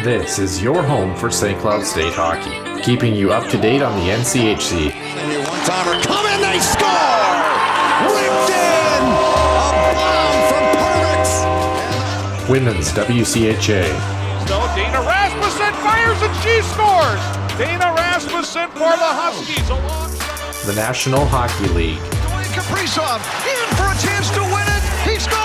This is your home for St. Cloud State hockey, keeping you up to date on the NCHC. One-timer, come in, they score! Ripped in! A bomb from Prunovich! Women's WCHA. So Dana Rasmussen fires and she scores! Dana Rasmussen for the Huskies alongside The National Hockey League. Kaprizov in for a chance to win it! He scores!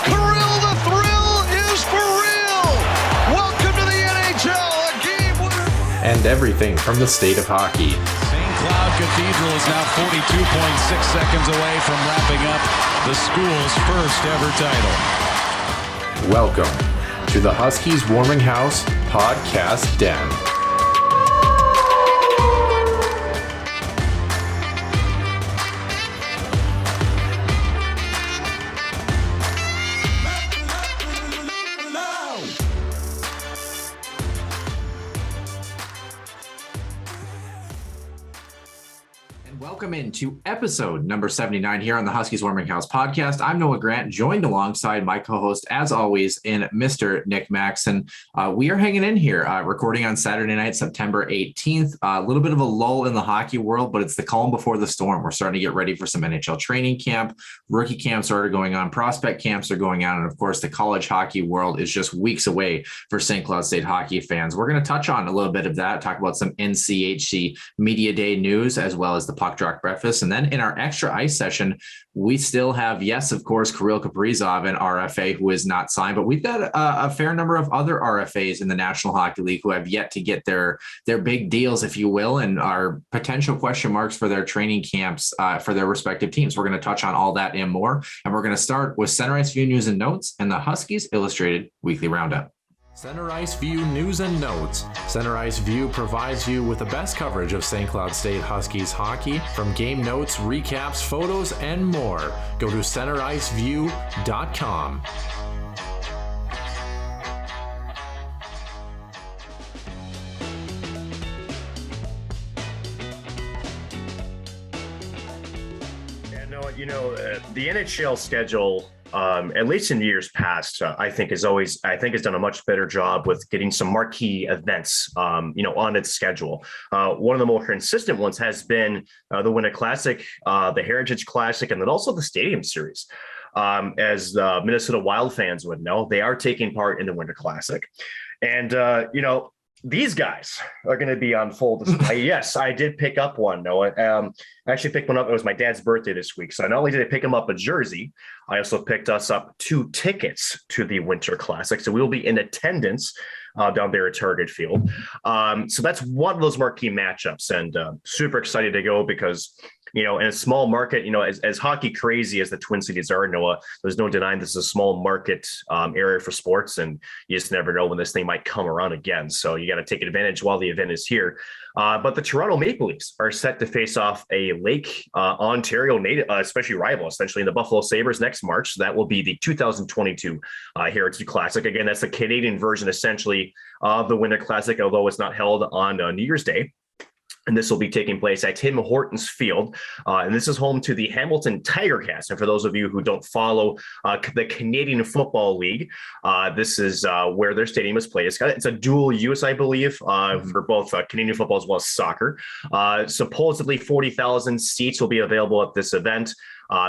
Kirill, the thrill is for real! Welcome to the NHL, a game winner! And everything from the state of hockey. St. Cloud Cathedral is now 42.6 seconds away from wrapping up the school's first ever title. Welcome to the Huskies Warming House Podcast Den. Welcome into episode number 79 here on the Huskies Warming House podcast. I'm Noah Grant, joined alongside my co-host, as always, in Mr. Nick Maxon. We are hanging in here, recording on Saturday night, September 18th. A little bit of a lull in the hockey world, but it's the calm before the storm. We're starting to get ready for some NHL training camp. Rookie camps are going on. Prospect camps are going on. And of course, the college hockey world is just weeks away for St. Cloud State hockey fans. We're going to touch on a little bit of that, talk about some NCHC Media Day news, as well as the Puck Drop Breakfast. And then in our extra ice session, we still have, yes, of course, Kirill Kaprizov, an RFA who is not signed, but we've got a fair number of other RFAs in the National Hockey League who have yet to get their big deals, if you will, and are potential question marks for their training camps for their respective teams. We're going to touch on all that and more. And we're going to start with Center Ice View News and Notes and the Huskies Illustrated Weekly Roundup. Center Ice View News and Notes. Center Ice View provides you with the best coverage of St. Cloud State Huskies hockey, from game notes, recaps, photos, and more. Go to centericeview.com. The NHL schedule, at least in years past, I think has done a much better job with getting some marquee events, on its schedule. One of the more consistent ones has been the Winter Classic, the Heritage Classic, and then also the Stadium Series. As the Minnesota Wild fans would know, they are taking part in the Winter Classic, and these guys are going to be on full display. Yes, I did pick up one, Noah. I actually picked one up. It was my dad's birthday this week. So not only did I pick him up a jersey, I also picked us up 2 tickets to the Winter Classic. So we will be in attendance down there at Target Field. So that's one of those marquee matchups, and super excited to go because, in a small market, as hockey crazy as the Twin Cities are, Noah, there's no denying this is a small market area for sports, and you just never know when this thing might come around again. So you got to take advantage while the event is here. But the Toronto Maple Leafs are set to face off a Lake Ontario native, especially rival, essentially, in the Buffalo Sabres next March. So that will be the 2022 Heritage Classic. Again, that's the Canadian version, essentially, of the Winter Classic, although it's not held on New Year's Day. And this will be taking place at Tim Hortons Field. And this is home to the Hamilton Tiger-Cats. And for those of you who don't follow the Canadian Football League, this is where their stadium is played. It's a dual use, I believe, for both Canadian football as well as soccer. Supposedly 40,000 seats will be available at this event.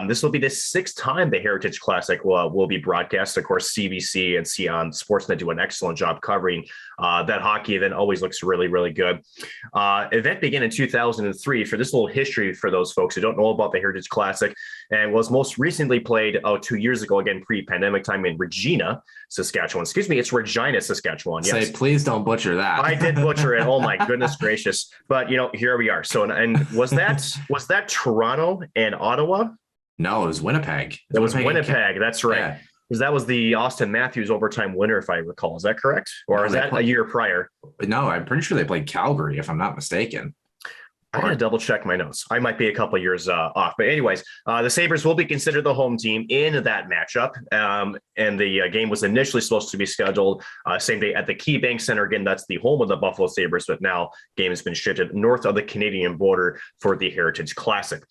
This will be the 6th time the Heritage Classic will be broadcast. Of course, CBC and Sion Sportsnet do an excellent job covering that hockey event. Always looks really, really good. Event began in 2003. For this little history for those folks who don't know about the Heritage Classic, and was most recently played 2 years ago, again, pre-pandemic time, in Regina, Saskatchewan. Excuse me, it's Regina, Saskatchewan. Yes. Say, please don't butcher that. I did butcher it. Oh my goodness gracious. But here we are. So, and was that Toronto and Ottawa? No, it was Winnipeg. It was Winnipeg. That's right. Yeah. Because that was the Austin Matthews overtime winner, if I recall. Is that correct? Or is that a year prior? No, I'm pretty sure they played Calgary, if I'm not mistaken. I got to double check my notes. I might be a couple of years off. But anyways, the Sabres will be considered the home team in that matchup. And the game was initially supposed to be scheduled same day at the KeyBank Center. Again, that's the home of the Buffalo Sabres. But now game has been shifted north of the Canadian border for the Heritage Classic.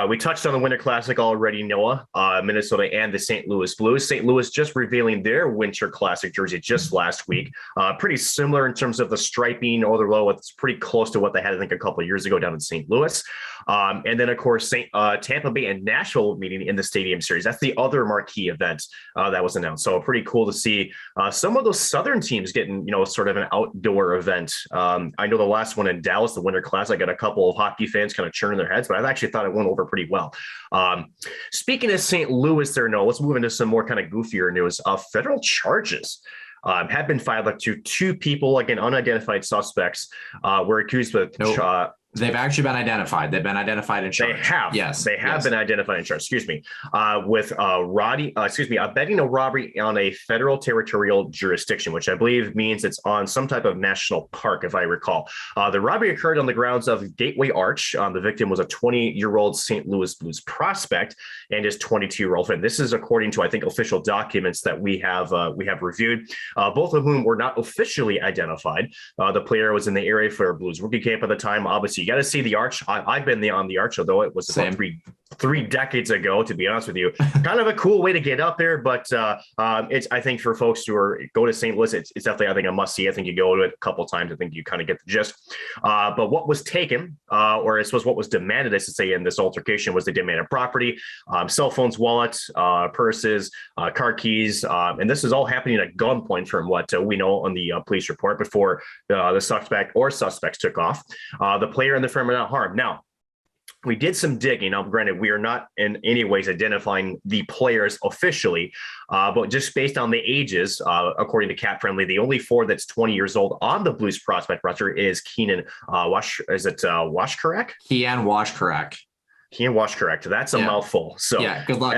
We touched on the Winter Classic already, Noah, Minnesota and the St. Louis Blues. St. Louis just revealing their Winter Classic jersey just last week. Pretty similar in terms of the striping, although it's pretty close to what they had, I think, a couple of years ago down in St. Louis. And then, of course, Tampa Bay and Nashville meeting in the Stadium Series. That's the other marquee event that was announced. So pretty cool to see some of those Southern teams getting, sort of an outdoor event. I know the last one in Dallas, the Winter Classic, I got a couple of hockey fans kind of churning their heads, but I actually thought it went over pretty well. Speaking of St. Louis there, no, let's move into some more kind of goofier news. Federal charges have been filed to two people, again, unidentified suspects, were accused with They've actually been identified. They've been identified and charged. They have. Yes. They have been identified and charged, with abetting a robbery on a federal territorial jurisdiction, which I believe means it's on some type of national park, if I recall. The robbery occurred on the grounds of Gateway Arch. The victim was a 20-year-old St. Louis Blues prospect and his 22-year-old friend. This is according to, I think, official documents that we have reviewed, both of whom were not officially identified. The player was in the area for Blues rookie camp at the time. Obviously, you got to see the Arch. I've been on the Arch, although it was about three decades ago, to be honest with you. Kind of a cool way to get up there, but it's, I think, for folks who go to St. Louis, it's definitely, I think, a must see. I think you go to it a couple of times. I think you kind of get the gist. But what was taken, or I suppose what was demanded, I should say, in this altercation was they demanded property, cell phones, wallets, purses, car keys, and this is all happening at gunpoint from what we know on the police report before the suspect or suspects took off. The player and the friend were not harmed. Now, we did some digging. Now, granted, we are not in any ways identifying the players officially, but just based on the ages, according to Cap Friendly, the only forward that's 20 years old on the Blues prospect roster is Keenan Washkarak? Kian Washkarak. Kian Washkarak. That's a mouthful. So yeah, good luck.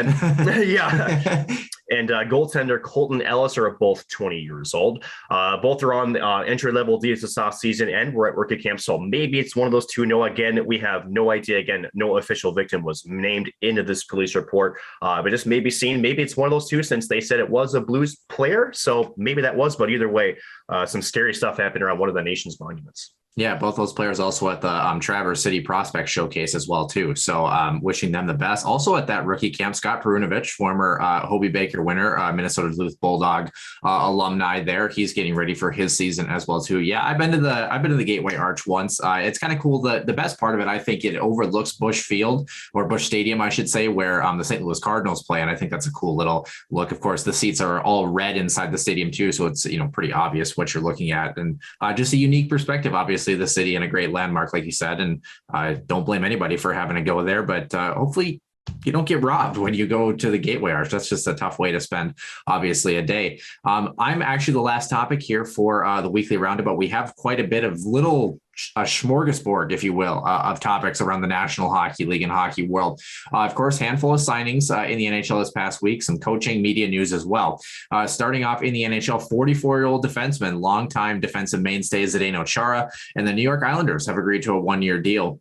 And goaltender Colton Ellis are both 20 years old. Both are on entry-level deals this offseason and we're at rookie camp. So maybe it's one of those two. No, again, we have no idea. Again, no official victim was named into this police report. But just maybe it's one of those two since they said it was a Blues player. So maybe that was, but either way, some scary stuff happened around one of the nation's monuments. Yeah, both those players also at the Traverse City Prospect Showcase as well, too. So wishing them the best. Also at that rookie camp, Scott Prunovich, former Hobey Baker winner, Minnesota Duluth Bulldog alumni there. He's getting ready for his season as well, too. Yeah, I've been to the Gateway Arch once. It's kind of cool. The best part of it, I think, it overlooks Busch Field, or Busch Stadium, I should say, where the St. Louis Cardinals play. And I think that's a cool little look. Of course, the seats are all red inside the stadium, too. So it's, pretty obvious what you're looking at. And just a unique perspective, obviously, the city and a great landmark, like you said, and I don't blame anybody for having to go there, but hopefully you don't get robbed when you go to the Gateway Arch. That's just a tough way to spend, obviously, a day. I'm actually the last topic here for the weekly roundabout. We have quite a bit of a smorgasbord, if you will, of topics around the National Hockey League and hockey world. Of course, handful of signings in the NHL this past week, some coaching, media news as well. Starting off in the NHL, 44-year-old defenseman, longtime defensive mainstay Zdeno Chara, and the New York Islanders have agreed to a one-year deal.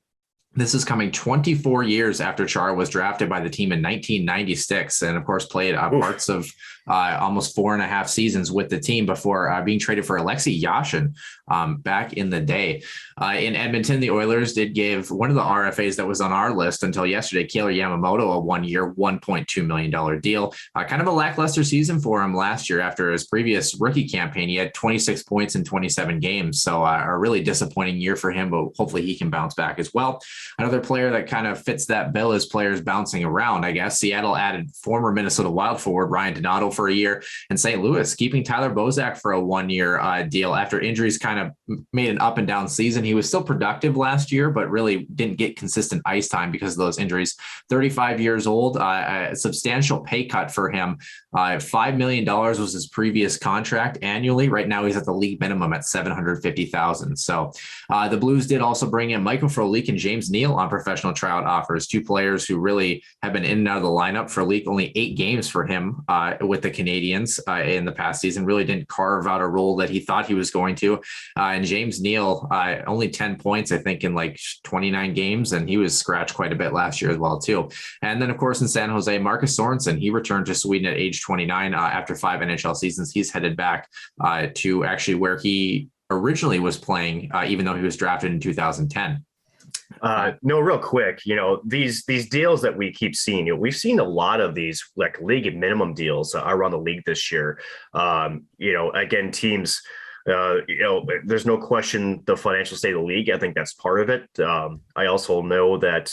This is coming 24 years after Chara was drafted by the team in 1996, and of course played parts of almost 4.5 seasons with the team before being traded for Alexei Yashin back in the day. In Edmonton, the Oilers did give one of the RFAs that was on our list until yesterday, Kailer Yamamoto, a one-year, $1.2 million deal. Kind of a lackluster season for him last year after his previous rookie campaign. He had 26 points in 27 games, so a really disappointing year for him, but hopefully he can bounce back as well. Another player that kind of fits that bill is players bouncing around, I guess. Seattle added former Minnesota Wild forward Ryan Donato for a year, and St. Louis keeping Tyler Bozak for a one-year deal after injuries kind of made an up and down season. He was still productive last year, but really didn't get consistent ice time because of those injuries. 35 years old, a substantial pay cut for him. $5 million was his previous contract annually. Right now he's at the league minimum at $750,000. So the Blues did also bring in Michael Frolik and James Neal on professional tryout offers, two players who really have been in and out of the lineup for Leak. Only 8 games for him with the Canadians in the past season. Really didn't carve out a role that he thought he was going to. And James Neal, only 10 points, I think, in like 29 games. And he was scratched quite a bit last year as well, too. And then, of course, in San Jose, Marcus Sorensen, he returned to Sweden at age 29 after 5 NHL seasons. He's headed back to actually where he originally was playing, even though he was drafted in 2010. No, real quick, these deals that we keep seeing, we've seen a lot of these like league minimum deals around the league this year. Again, teams, there's no question the financial state of the league. I think that's part of it. I also know that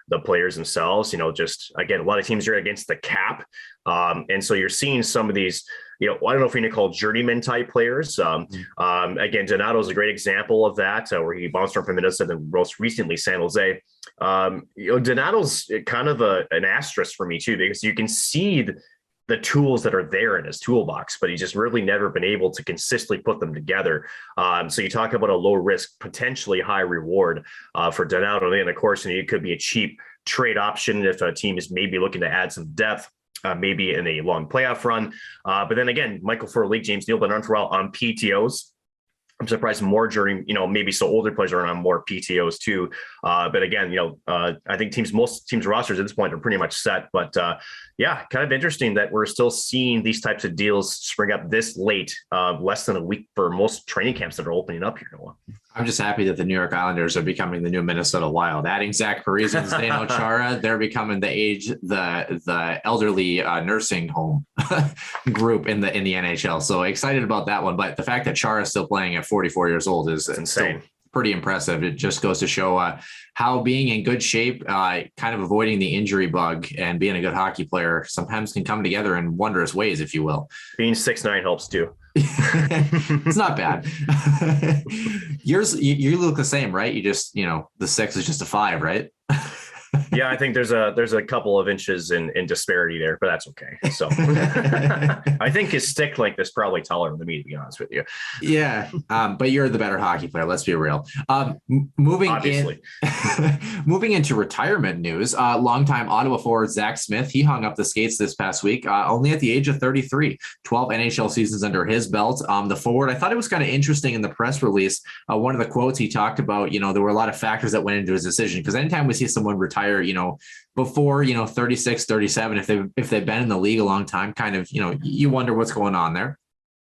the players themselves, just again, a lot of teams are against the cap. And so you're seeing some of these, I don't know if you can call journeyman type players. Again, Donato is a great example of that, where he bounced from Minnesota and most recently San Jose. Donato's kind of an asterisk for me too, because you can see the tools that are there in his toolbox, but he's just really never been able to consistently put them together. So you talk about a low risk, potentially high reward for Donato. And of course, it could be a cheap trade option if a team is maybe looking to add some depth. Maybe in a long playoff run. But then again, Michael for League, James Neal been on for a while on PTOs. I'm surprised more during, maybe so older players are on more PTOs too. But again, I think most teams rosters at this point are pretty much set. But kind of interesting that we're still seeing these types of deals spring up this late, less than a week for most training camps that are opening up here, Noah. I'm just happy that the New York Islanders are becoming the new Minnesota Wild. Adding Zach Parise and Zdeno Chara, they're becoming the elderly nursing home group in the NHL. So excited about that one. But the fact that Chara is still playing at 44 years old is insane. Pretty impressive. It just goes to show how being in good shape, kind of avoiding the injury bug and being a good hockey player sometimes can come together in wondrous ways, if you will. Being 6'9" helps too. It's not bad. You look the same, right? You just, the 6 is just a 5, right? Yeah, I think there's a couple of inches in disparity there, but that's okay. So I think his stick length is probably taller than me, to be honest with you. Yeah, but you're the better hockey player. Let's be real. Moving into retirement news, longtime Ottawa forward Zack Smith, he hung up the skates this past week, only at the age of 33, 12 NHL seasons under his belt. The forward, I thought it was kind of interesting in the press release. One of the quotes he talked about, there were a lot of factors that went into his decision, because anytime we see someone retire, before, 36, 37, if they've been in the league a long time, kind of, you wonder what's going on there.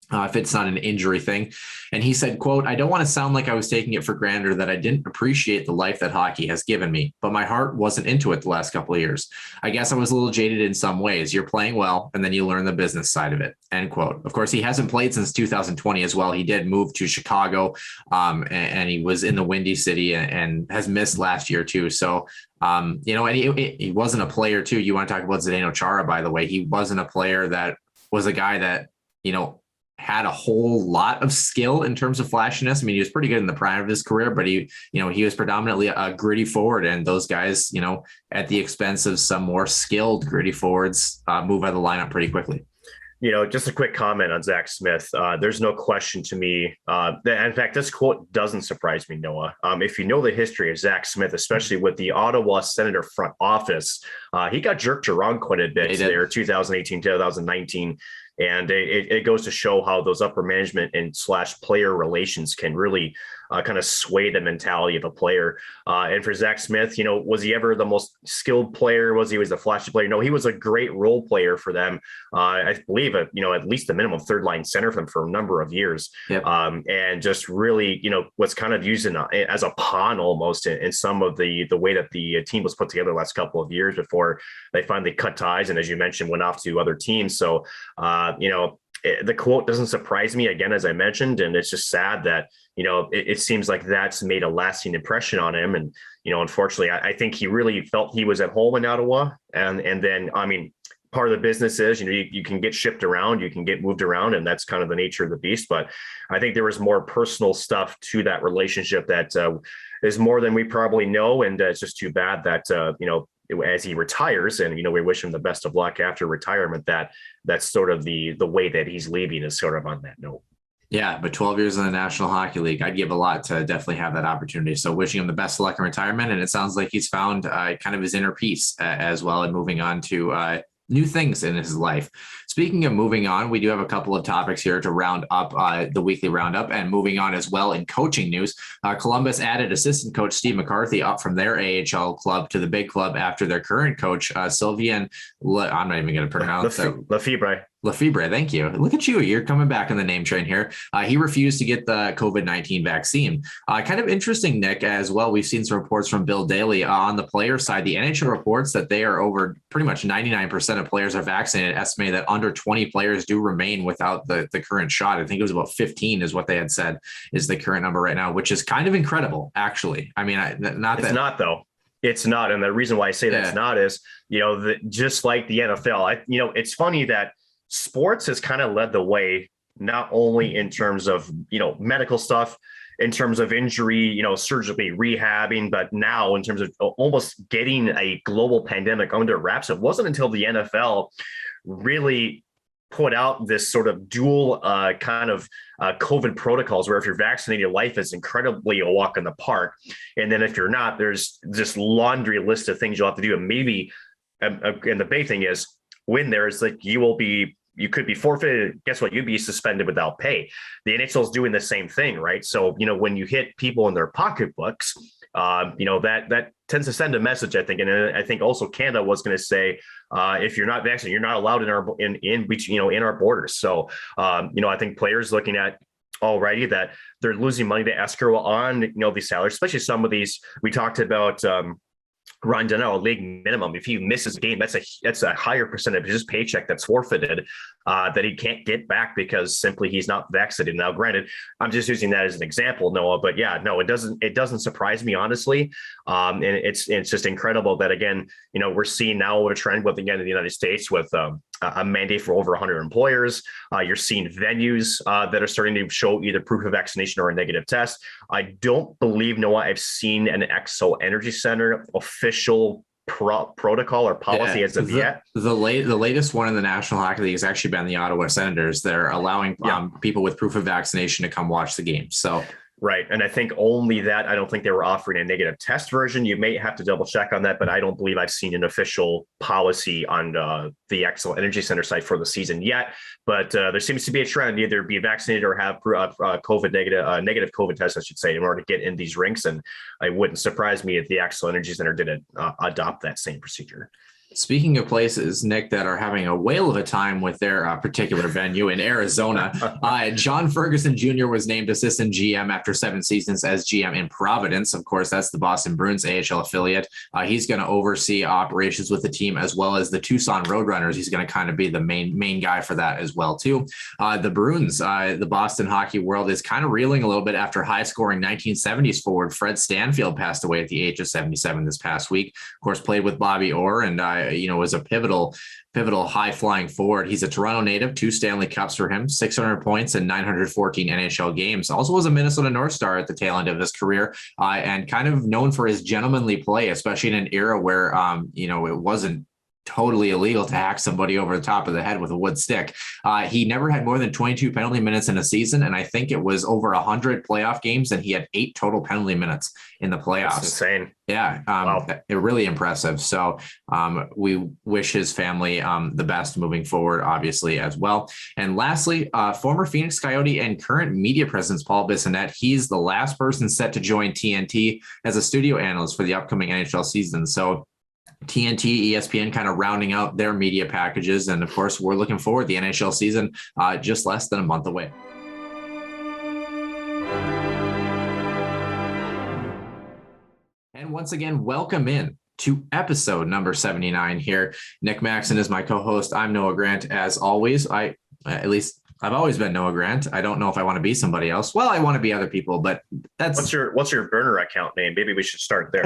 If it's not an injury thing. And he said, quote, "I don't want to sound like I was taking it for granted or that I didn't appreciate the life that hockey has given me, but my heart wasn't into it the last couple of years. I guess I was a little jaded in some ways. You're playing well, and then you learn the business side of it," end quote. Of course, he hasn't played since 2020 as well. He did move to Chicago, and he was in the Windy City and has missed last year too. So, and he wasn't a player too. You want to talk about Zdeno Chara, by the way. He wasn't a player that was a guy that, had a whole lot of skill in terms of flashiness. I mean, he was pretty good in the prime of his career, but he was predominantly a gritty forward, and those guys, at the expense of some more skilled gritty forwards, move out of the lineup pretty quickly. Just a quick comment on Zack Smith. There's no question to me that, in fact, this quote doesn't surprise me, Noah. If you know the history of Zack Smith, especially with the Ottawa Senator front office, he got jerked around quite a bit there, 2018, 2019. And it goes to show how those upper management and / player relations can really kind of sway the mentality of a player. And for Zack Smith, was he ever the most skilled player? Was he the flashy player? No, he was a great role player for them. I believe, at least the minimum third line center for them for a number of years. Yep. And just really, was kind of used as a pawn almost in some of the way that the team was put together the last couple of years before they finally cut ties. And as you mentioned, went off to other teams. So, the quote doesn't surprise me, again, as I mentioned, and it's just sad that, it seems like that's made a lasting impression on him. And, unfortunately, I think he really felt he was at home in Ottawa. And then, part of the business is, you can get shipped around, you can get moved around, and that's kind of the nature of the beast. But I think there was more personal stuff to that relationship that is more than we probably know. And it's just too bad that, as he retires, and we wish him the best of luck after retirement, that's sort of the way that he's leaving is sort of on that note. Yeah, but 12 years in the National Hockey League, I'd give a lot to definitely have that opportunity. So wishing him the best of luck in retirement. And it sounds like he's found kind of his inner peace as well, and moving on to new things in his life. Speaking of moving on, we do have a couple of topics here to round up the weekly roundup, and moving on as well in coaching news. Columbus added assistant coach Steve McCarthy up from their AHL club to the big club after their current coach, Sylvain, I'm not even going to pronounce it. Lefebvre, thank you. Look at you. You're coming back on the name train here. He refused to get the COVID-19 vaccine. Kind of interesting, Nick, as well. We've seen some reports from Bill Daly on the player side. The NHL reports that they are over pretty much 99% of players are vaccinated, estimated that under 20 players do remain without the current shot. I think it was about 15 is what they had said is the current number right now, which is kind of incredible, actually. I mean, It's not, though. It's not. And the reason why I say that's not is, just like the NFL, it's funny that sports has kind of led the way, not only in terms of, medical stuff, in terms of injury, surgically rehabbing, but now in terms of almost getting a global pandemic under wraps. It wasn't until the NFL really put out this sort of dual COVID protocols, where if you're vaccinated, your life is incredibly a walk in the park. And then if you're not, there's this laundry list of things you'll have to do. And maybe, and the big thing is, when there's like, you could be forfeited. Guess what? You'd be suspended without pay. The NHL is doing the same thing, right? So, when you hit people in their pocketbooks, that tends to send a message, I think. And I think also Canada was going to say, if you're not vaccinated, you're not allowed in our borders. So, I think players looking at already that they're losing money to escrow on, these salaries, especially some of these. We talked about, Ryan Donnell, league minimum. If he misses a game, that's a higher percentage of his paycheck that's forfeited that he can't get back because simply he's not vaccinated. Now, granted, I'm just using that as an example, Noah, but yeah, no, it doesn't surprise me, honestly. And it's just incredible that, again, we're seeing now a trend with, again, in the United States with a mandate for over 100 employers. You're seeing venues that are starting to show either proof of vaccination or a negative test. I don't believe, Noah, I've seen an Xcel Energy Center official protocol or policy as of yet. The latest one in the National Hockey League has actually been the Ottawa Senators. They're allowing people with proof of vaccination to come watch the game. So. Right. And I think only that. I don't think they were offering a negative test version. You may have to double check on that, but I don't believe I've seen an official policy on the Xcel Energy Center site for the season yet. But there seems to be a trend, either be vaccinated or have negative COVID test, I should say, in order to get in these rinks. And it wouldn't surprise me if the Xcel Energy Center didn't adopt that same procedure. Speaking of places, Nick, that are having a whale of a time with their particular venue in Arizona, John Ferguson Jr. was named assistant GM after 7 seasons as GM in Providence. Of course, that's the Boston Bruins AHL affiliate. He's going to oversee operations with the team, as well as the Tucson Roadrunners. He's going to kind of be the main guy for that as well, too. The Bruins, the Boston hockey world is kind of reeling a little bit after high-scoring 1970s forward Fred Stanfield passed away at the age of 77 this past week. Of course, played with Bobby Orr and was a pivotal high flying forward. He's a Toronto native, 2 Stanley Cups for him, 600 points and 914 NHL games. Also was a Minnesota North Star at the tail end of his career, and kind of known for his gentlemanly play, especially in an era where, it wasn't totally illegal to hack somebody over the top of the head with a wood stick. He never had more than 22 penalty minutes in a season, and I think it was over 100 playoff games, and he had 8 total penalty minutes in the playoffs. That's insane. Yeah, wow. Really impressive. So we wish his family the best moving forward, obviously, as well. And lastly, former Phoenix Coyote and current media presence Paul Bissonnette, he's the last person set to join TNT as a studio analyst for the upcoming NHL season. So TNT, ESPN kind of rounding out their media packages. And of course, we're looking forward to the NHL season just less than a month away. And once again, welcome in to episode number 79 here. Nick Maxon is my co-host. I'm Noah Grant. As always, I've always been Noah Grant. I don't know if I want to be somebody else. Well, I want to be other people, but that's... What's your burner account name? Maybe we should start there.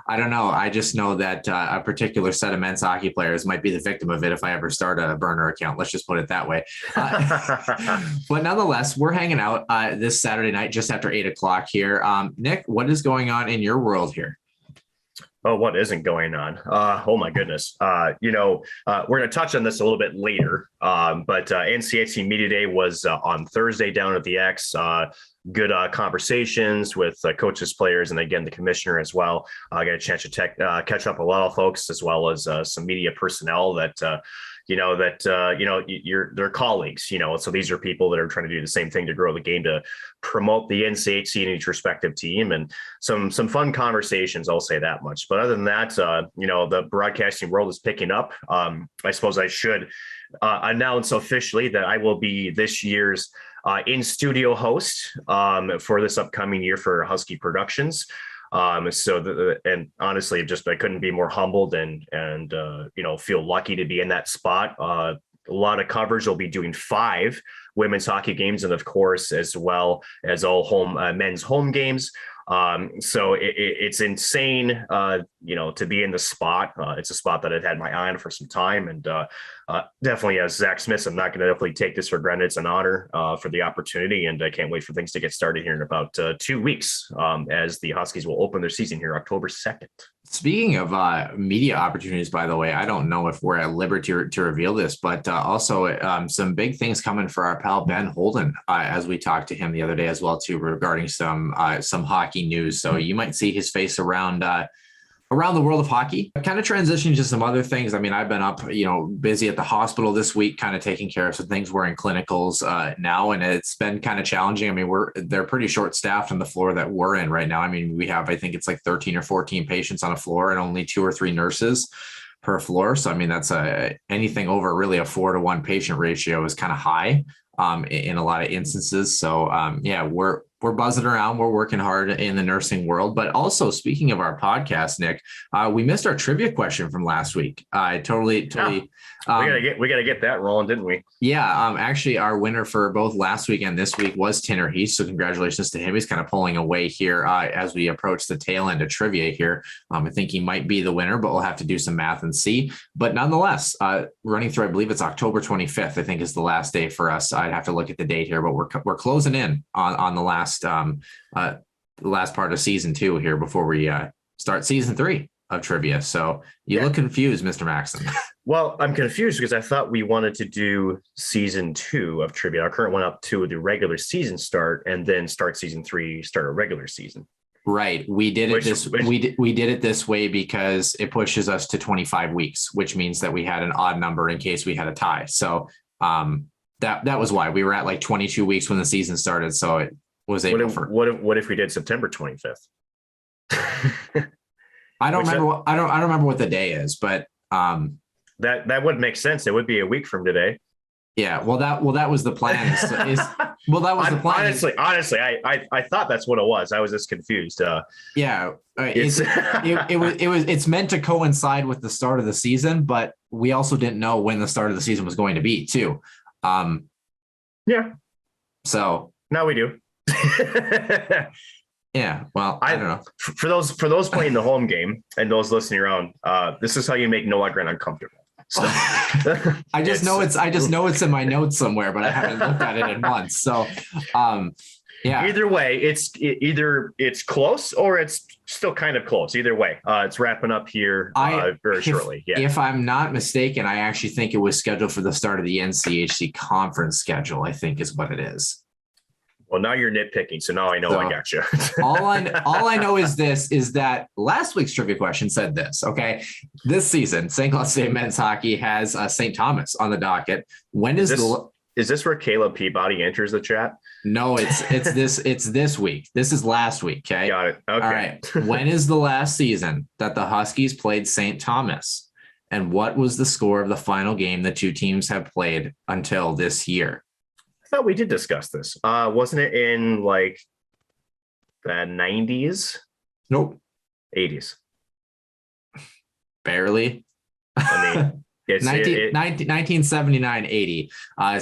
I don't know. I just know that a particular set of men's hockey players might be the victim of it if I ever start a burner account. Let's just put it that way. But nonetheless, we're hanging out this Saturday night just after 8 o'clock here. Nick, what is going on in your world here? Oh, what isn't going on? Oh my goodness. We're going to touch on this a little bit later. But NCHC Media Day was on Thursday down at the X. Good conversations with coaches, players, and again, the commissioner as well. I got a chance to catch up a lot of folks, as well as some media personnel that, they're colleagues, so these are people that are trying to do the same thing to grow the game, to promote the NCHC in each respective team, and some fun conversations. I'll say that much. But other than that, the broadcasting world is picking up. I suppose I should announce officially that I will be this year's in studio host for this upcoming year for Husky Productions. And honestly, I couldn't be more humbled and feel lucky to be in that spot. A lot of coverage. We'll be doing 5 women's hockey games, and of course, as well as all home men's home games. So it's insane, to be in the spot. It's a spot that I've had my eye on for some time, and definitely, as Zack Smith, I'm not going to definitely take this for granted. It's an honor for the opportunity, and I can't wait for things to get started here in about 2 weeks, as the Huskies will open their season here October 2nd. Speaking of media opportunities, by the way, I don't know if we're at liberty to reveal this, but also some big things coming for our pal Ben Holden, as we talked to him the other day as well, too, regarding some hockey news. So you might see his face around the world of hockey. Kind of transitioning to some other things. I mean, I've been up, busy at the hospital this week, kind of taking care of some things. We're in clinicals now, and it's been kind of challenging. I mean, they're pretty short staffed on the floor that we're in right now. I mean, we have, I think it's like 13 or 14 patients on a floor and only 2 or 3 nurses per floor. So, I mean, that's anything over really a 4-to-1 patient ratio is kind of high in a lot of instances. So, we're buzzing around. We're working hard in the nursing world. But also, speaking of our podcast, Nick, we missed our trivia question from last week. Totally. We gotta get that rolling, didn't we? Yeah. Actually, our winner for both last week and this week was Tanner Heath. So congratulations to him. He's kind of pulling away here as we approach the tail end of trivia here. I think he might be the winner, but we'll have to do some math and see. But nonetheless, running through, I believe it's October 25th, I think is the last day for us. I'd have to look at the date here, but we're closing in on the last part of season 2 here before we start season 3 of trivia. So you look confused, Mr. Maxson. Well, I'm confused because I thought we wanted to do season 2 of trivia. Our current one up to the regular season start, and then start season 3, start a regular season. Right. We did it this way because it pushes us to 25 weeks, which means that we had an odd number in case we had a tie. So that was why we were at like 22 weeks when the season started. So it was able what if we did September 25th? I don't remember what the day is, but that would make sense. It would be a week from today. Yeah. Well, that was the plan. The plan. Honestly, I thought that's what it was. I was just confused. It's meant to coincide with the start of the season, but we also didn't know when the start of the season was going to be too. So now we do. Yeah, well, I don't know. For those playing the home game and those listening around, this is how you make Noah Grant uncomfortable. So, I just know it's in my notes somewhere, but I haven't looked at it in months. So, Either way, it's close or it's still kind of close. Either way, it's wrapping up here very shortly. Yeah. If I'm not mistaken, I actually think it was scheduled for the start of the NCHC conference schedule. I think is what it is. Well, now you're nitpicking, so now I know I got you. all I know is that last week's trivia question said this. Okay, this season, St. Cloud State men's hockey has St. Thomas on the docket. When is this where Caleb Peabody enters the chat? No, it's this week. This is last week. Okay, got it. Okay. All right. When is the last season that the Huskies played St. Thomas, and what was the score of the final game the two teams have played until this year? I thought we did discuss this. Wasn't it in like the 90s? Nope. 80s. Barely. I mean, it's 1979-80.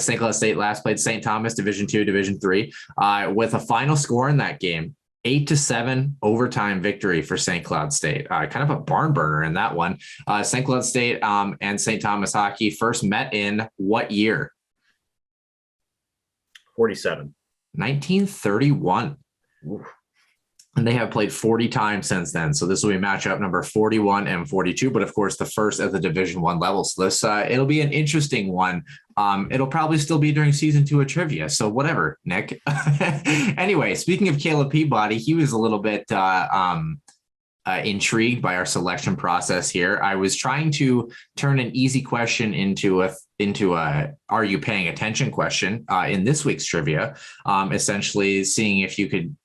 St. Cloud State last played St. Thomas, Division II, Division III, with a final score in that game, 8-7 overtime victory for St. Cloud State. Kind of a barn burner in that one. St. Cloud State and St. Thomas hockey first met in what year? 47. 1931. And they have played 40 times since then. So this will be matchup number 41 and 42, but of course the first at the Division I level. So this it'll be an interesting one. It'll probably still be during season 2 of trivia. So whatever, Nick. Anyway, speaking of Caleb Peabody, he was a little bit intrigued by our selection process here. I was trying to turn an easy question into a are you paying attention question in this week's trivia, essentially seeing if you could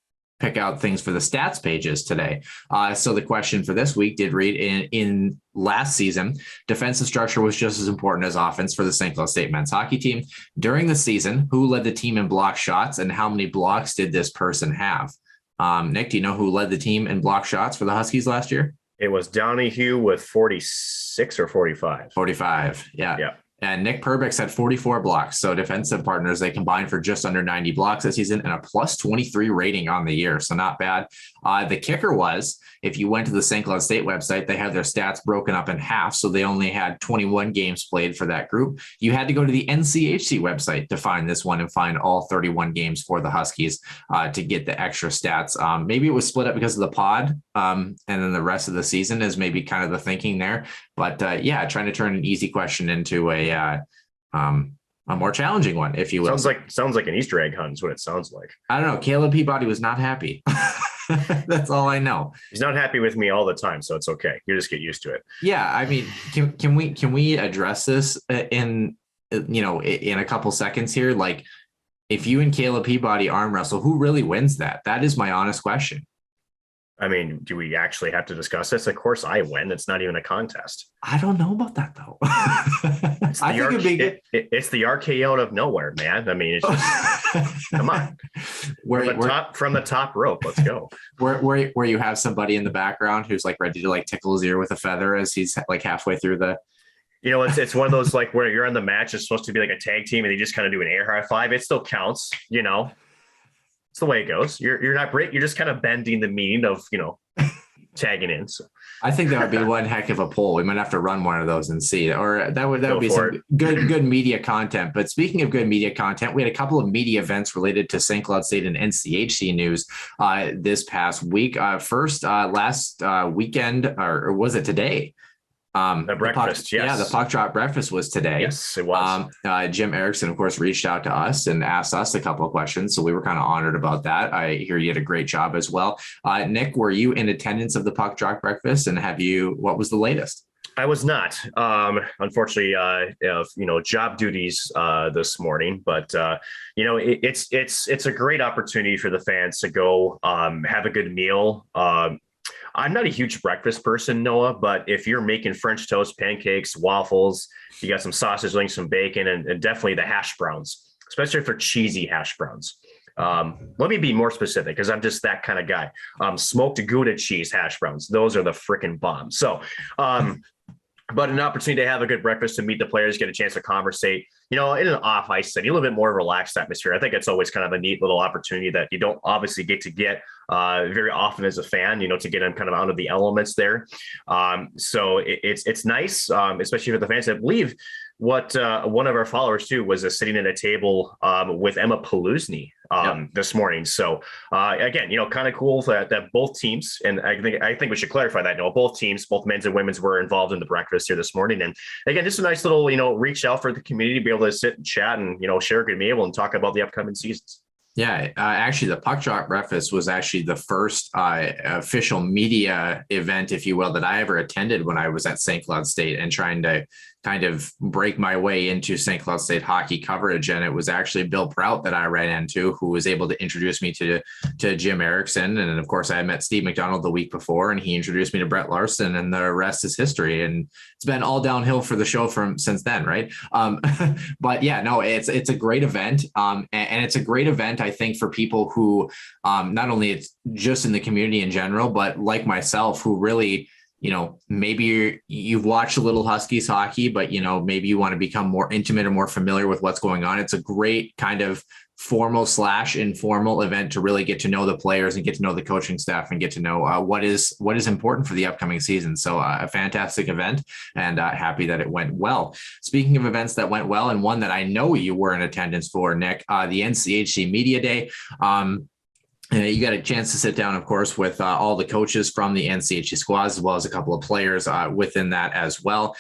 pick out things for the stats pages today. So the question for this week did read in last season, defensive structure was just as important as offense for the St. Cloud State men's hockey team. During the season, who led the team in block shots and how many blocks did this person have? Nick, do you know who led the team in block shots for the Huskies last year? It was Donahue with 46 or 45. 45. Yeah. Yeah. And Nick Perbix had 44 blocks. So defensive partners, they combined for just under 90 blocks this season and a plus 23 rating on the year. So not bad. The kicker was, if you went to the St. Cloud State website, they had their stats broken up in half. So they only had 21 games played for that group. You had to go to the NCHC website to find this one and find all 31 games for the Huskies to get the extra stats. Maybe it was split up because of the pod. And then the rest of the season is maybe kind of the thinking there. But yeah, trying to turn an easy question into a more challenging one, if you will. Sounds like an Easter egg hunt is what it sounds like. I don't know. Caleb Peabody was not happy. That's all I know. He's not happy with me all the time, so it's okay. You just get used to it. Yeah, I mean, can we address this in a couple seconds here? Like, if you and Caleb Peabody arm wrestle, who really wins that? That is my honest question. I mean, do we actually have to discuss this? Of course I win. It's not even a contest. I don't know about that, though. It's the RKO out of nowhere, man. I mean, it's just, come on. From the top rope, let's go. Where you have somebody in the background who's like ready to like tickle his ear with a feather as he's like halfway through the... It's one of those like where you're on the match, it's supposed to be like a tag team and they just kind of do an air high five. It still counts, It's the way it goes. You're not you're just kind of bending the meaning of, tagging in. So I think that would be one heck of a poll. We might have to run one of those and see, or that would be some good media content. But speaking of good media content, we had a couple of media events related to St. Cloud State and NCHC news this past week. First, last weekend, or was it today? The breakfast, yes. Yeah, the puck drop breakfast was today. Yes, it was. Jim Erickson, of course, reached out to us and asked us a couple of questions. So we were kind of honored about that. I hear you did a great job as well. Nick, were you in attendance of the puck drop breakfast? And what was the latest? I was not, unfortunately, job duties this morning, but it's a great opportunity for the fans to go have a good meal. I'm not a huge breakfast person, Noah, but if you're making French toast, pancakes, waffles, you got some sausage links, some bacon, and definitely the hash browns, especially if they're cheesy hash browns. Let me be more specific because I'm just that kind of guy. Smoked Gouda cheese hash browns. Those are the freaking bomb. So, but an opportunity to have a good breakfast, to meet the players, get a chance to conversate, in an off ice setting, a little bit more relaxed atmosphere. I think it's always kind of a neat little opportunity that you don't obviously get very often as a fan, to get them kind of out of the elements there. So it's nice, especially for the fans. I believe what one of our followers too was sitting at a table with Emma Paluzny this morning. So again, kind of cool that both teams, and I think we should clarify that, both teams, both men's and women's, were involved in the breakfast here this morning. And again, just a nice little, reach out for the community to be able to sit and chat and, share a good meal and talk about the upcoming seasons. Yeah, actually, the puck drop breakfast was actually the first official media event, if you will, that I ever attended when I was at St. Cloud State and trying to kind of break my way into St. Cloud State hockey coverage. And it was actually Bill Prout that I ran into, who was able to introduce me to Jim Erickson. And of course, I had met Steve McDonald the week before, and he introduced me to Brett Larson, and the rest is history. And it's been all downhill for the show since then, right? But yeah, no, it's a great event. And it's a great event, I think, for people who not only it's just in the community in general, but like myself, who really, maybe you've watched a little Huskies hockey, but, maybe you want to become more intimate or more familiar with what's going on. It's a great kind of formal/informal event to really get to know the players and get to know the coaching staff and get to know what is important for the upcoming season. So a fantastic event, and happy that it went well. Speaking of events that went well, and one that I know you were in attendance for, Nick, the NCHC Media Day. You got a chance to sit down, of course, with all the coaches from the NCHC squads, as well as a couple of players within that as well.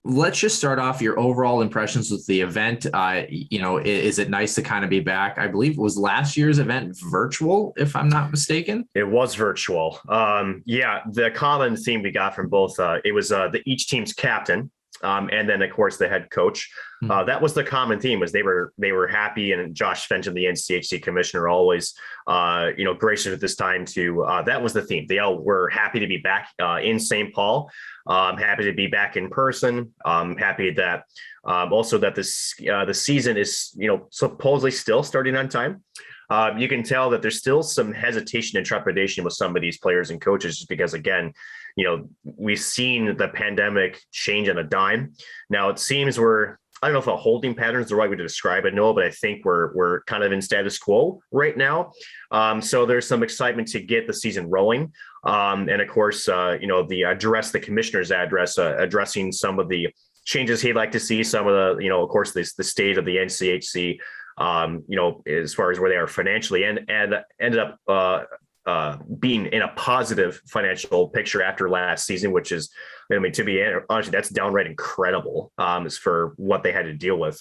Let's just start off your overall impressions with the event. Is it nice to kind of be back? I believe it was last year's event virtual, if I'm not mistaken. It was virtual. The common theme we got from both, it was each team's captain. And then, of course, the head coach. That was the common theme, was they were happy. And Josh Fenton, the NCHC commissioner, always, gracious at this time to, that was the theme. They all were happy to be back in St. Paul. Happy to be back in person. Happy that also that the season is, supposedly still starting on time. You can tell that there's still some hesitation and trepidation with some of these players and coaches, just because, again, we've seen the pandemic change on a dime. Now it seems I don't know if a holding pattern is the right way to describe it, Noah, but I think we're kind of in status quo right now. So there's some excitement to get the season rolling. And of course, the commissioner's address, addressing some of the changes he'd like to see, some of the, of course, the state of the NCHC, as far as where they are financially, and ended up being in a positive financial picture after last season, which is, to be honest, that's downright incredible as for what they had to deal with.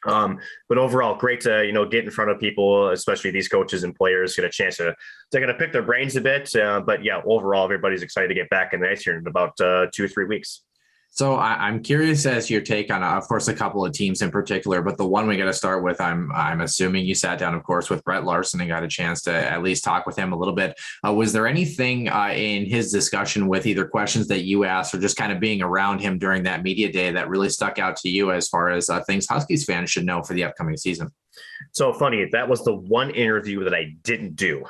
But overall, great to, get in front of people, especially these coaches and players, get a chance to kind of pick their brains a bit. But yeah, overall, everybody's excited to get back in the ice here in about 2 or 3 weeks. So I'm curious as your take on, of course, a couple of teams in particular, but the one we got to start with, I'm assuming you sat down, of course, with Brett Larson and got a chance to at least talk with him a little bit. Was there anything in his discussion, with either questions that you asked or just kind of being around him during that media day, that really stuck out to you as far as things Huskies fans should know for the upcoming season? So funny, that was the one interview that I didn't do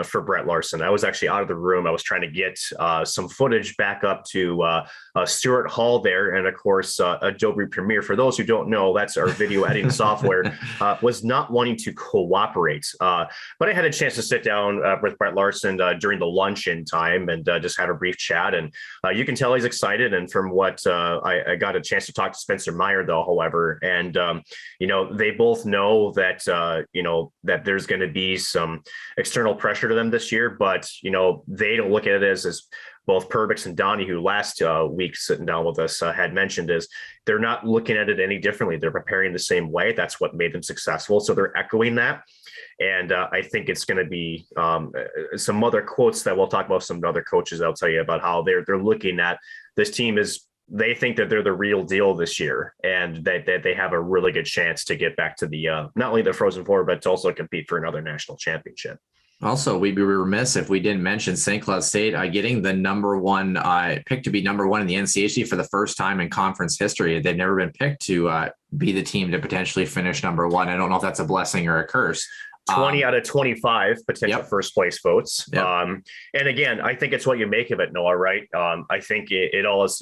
for Brett Larson. I was actually out of the room. I was trying to get some footage back up to Stuart Hall there. And of course, Adobe Premiere, for those who don't know, that's our video editing software, was not wanting to cooperate. But I had a chance to sit down with Brett Larson during the luncheon time and just had a brief chat. And you can tell he's excited. And from what I got a chance to talk to Spencer Meyer, though, however, and, they both know that, that there's going to be some external pressure to them this year, but, they don't look at it as both Prunovich and Donnie, who last week sitting down with us had mentioned, is they're not looking at it any differently. They're preparing the same way. That's what made them successful. So they're echoing that. And I think it's going to be some other quotes that we'll talk about, some other coaches. I'll tell you about how they're looking at this team they think that they're the real deal this year, and that they have a really good chance to get back to the not only the Frozen Four, but to also compete for another national championship. Also, we'd be remiss if we didn't mention St. Cloud State getting the number one pick to be number one in the NCHC for the first time in conference history. They've never been picked to be the team to potentially finish number one. I don't know if that's a blessing or a curse. 20 out of 25 potential first place votes. Yep. And again, I think it's what you make of it, Noah, right? I think it all is,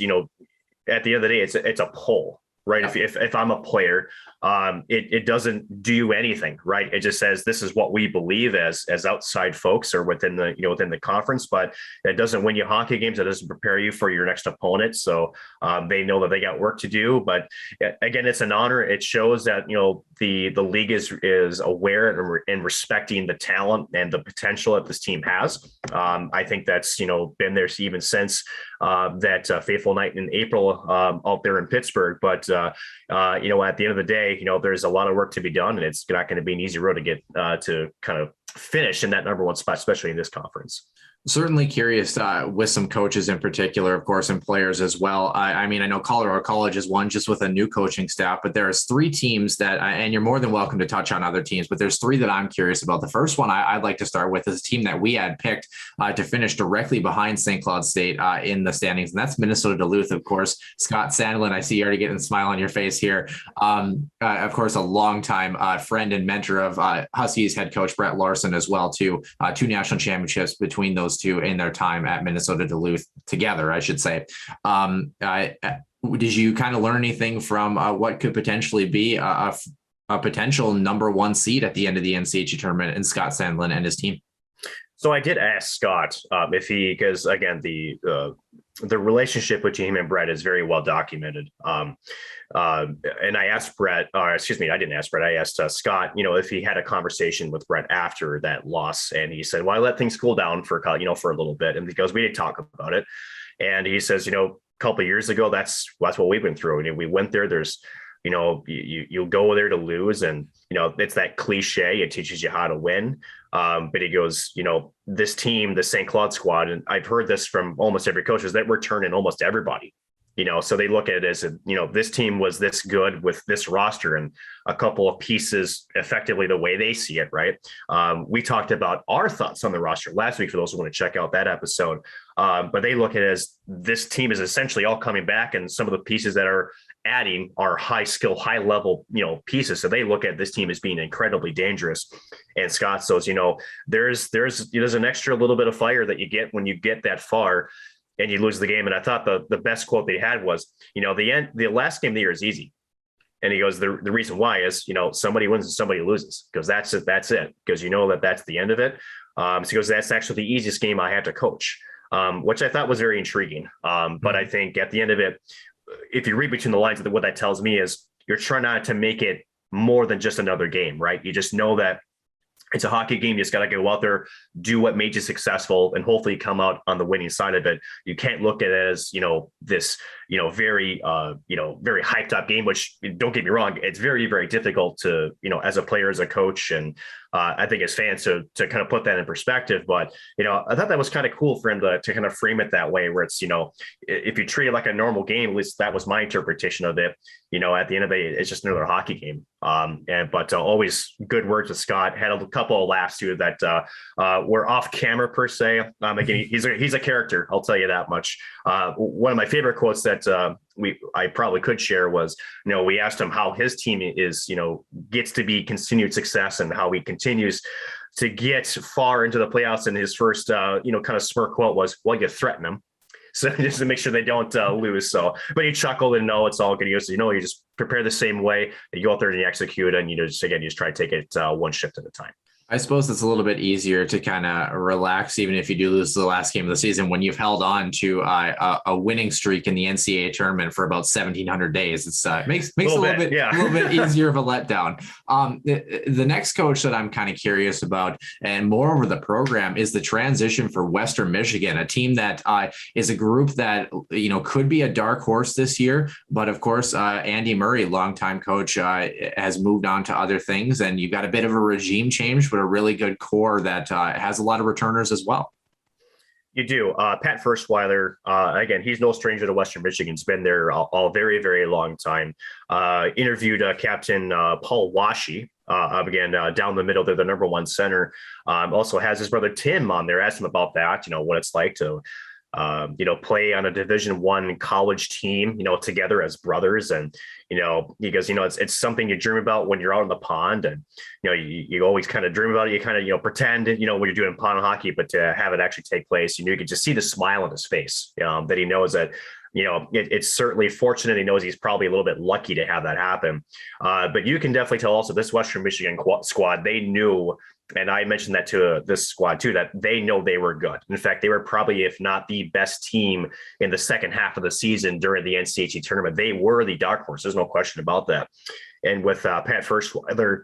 at the end of the day, it's a poll, right? Yep. If I'm a player, it doesn't do anything, right? It just says this is what we believe as outside folks or within the conference, but it doesn't win you hockey games. It doesn't prepare you for your next opponent. So they know that they got work to do. But again, it's an honor. It shows that the league is aware and respecting the talent and the potential that this team has. I think that's been there even since that fateful night in April out there in Pittsburgh. But at the end of the day, there's a lot of work to be done, and it's not going to be an easy road to get to kind of finish in that number one spot, especially in this conference. Certainly curious with some coaches in particular, of course, and players as well. I know Colorado College is one just with a new coaching staff, but there's 3 teams that, and you're more than welcome to touch on other teams, but there's 3 that I'm curious about. The first one I'd like to start with is a team that we had picked to finish directly behind St. Cloud State in the standings, and that's Minnesota Duluth, of course. Scott Sandlin, I see you already getting a smile on your face here. Of course, a longtime friend and mentor of Huskies head coach Brett Larson as well, too. 2 national championships between those 2 in their time at Minnesota Duluth together, I should say. Did you kind of learn anything from what could potentially be a potential number 1 seed at the end of the NCHC tournament and Scott Sandlin and his team? So I did ask Scott if he, because again, the relationship between him and Brett is very well documented. And I asked Brett, or excuse me, I didn't ask Brett. I asked Scott, if he had a conversation with Brett after that loss, and he said, "Well, I let things cool down for a little bit," and because we did talk about it, and he says, a couple of years ago, that's what we've been through. And we went there. There's you go there to lose, and it's that cliche. It teaches you how to win. But he goes, this team, the St. Cloud squad, and I've heard this from almost every coach, is that we're turning almost everybody. So they look at it as, this team was this good with this roster and a couple of pieces, effectively the way they see it, right? We talked about our thoughts on the roster last week for those who want to check out that episode. But they look at it as this team is essentially all coming back, and some of the pieces that are adding are high skill, high level, pieces. So they look at this team as being incredibly dangerous. And Scott says, there's an extra little bit of fire that you get when you get that far and you lose the game. And I thought the best quote they had was, the last game of the year is easy. And he goes, the reason why is, somebody wins and somebody loses, because that's it. Because that's the end of it. So he goes, that's actually the easiest game I had to coach, which I thought was very intriguing. But I think at the end of it, if you read between the lines, what that tells me is you're trying not to make it more than just another game, right? You just know that it's a hockey game. You just got to go out there, do what made you successful, and hopefully come out on the winning side of it. You can't look at it as, this, very hyped up game, which, don't get me wrong, it's very, very difficult to, as a player, as a coach, and I think as fans to kind of put that in perspective. But, I thought that was kind of cool for him to kind of frame it that way, where it's, if you treat it like a normal game, at least that was my interpretation of it. At the end of the day, it's just another hockey game. But always good words with Scott. Had a couple of laughs too that were off camera per se. Again, he's a character, I'll tell you that much. One of my favorite quotes that I probably could share was, we asked him how his team is, gets to be continued success and how he continues to get far into the playoffs. And his first, kind of smirk quote was, "Well, you threaten them." So just to make sure they don't lose. So, but he chuckled and no, it's all good. He goes, you just prepare the same way. You go out there and you execute, and you just try to take it one shift at a time. I suppose it's a little bit easier to kind of relax, even if you do lose the last game of the season, when you've held on to a winning streak in the NCAA tournament for about 1,700 days. It's makes a little bit easier of a letdown. The next coach that I'm kind of curious about, and moreover the program, is the transition for Western Michigan, a team that is a group that could be a dark horse this year, but of course Andy Murray, longtime coach, has moved on to other things, and you've got a bit of a regime change, but a really good core that has a lot of returners as well. You do. Pat Firstweiler, again, he's no stranger to Western Michigan. He's been there a very, very long time. Interviewed Captain Paul Washy, again, down the middle. They're the number one center. Also has his brother Tim on there. Asked him about that, what it's like to play on a Division I college team, together as brothers. And, he goes, it's something you dream about when you're out on the pond, and, you always kind of dream about it. You kind of, pretend, when you're doing pond hockey, but to have it actually take place, you could just see the smile on his face, that he knows that, it's certainly fortunate. He knows he's probably a little bit lucky to have that happen. But you can definitely tell also this Western Michigan squad, they knew, and I mentioned that to this squad too, that they know they were good. In fact, they were probably, if not the best team in the second half of the season during the NCHC tournament. They were the dark horse. There's no question about that. And with Pat Firstweiler,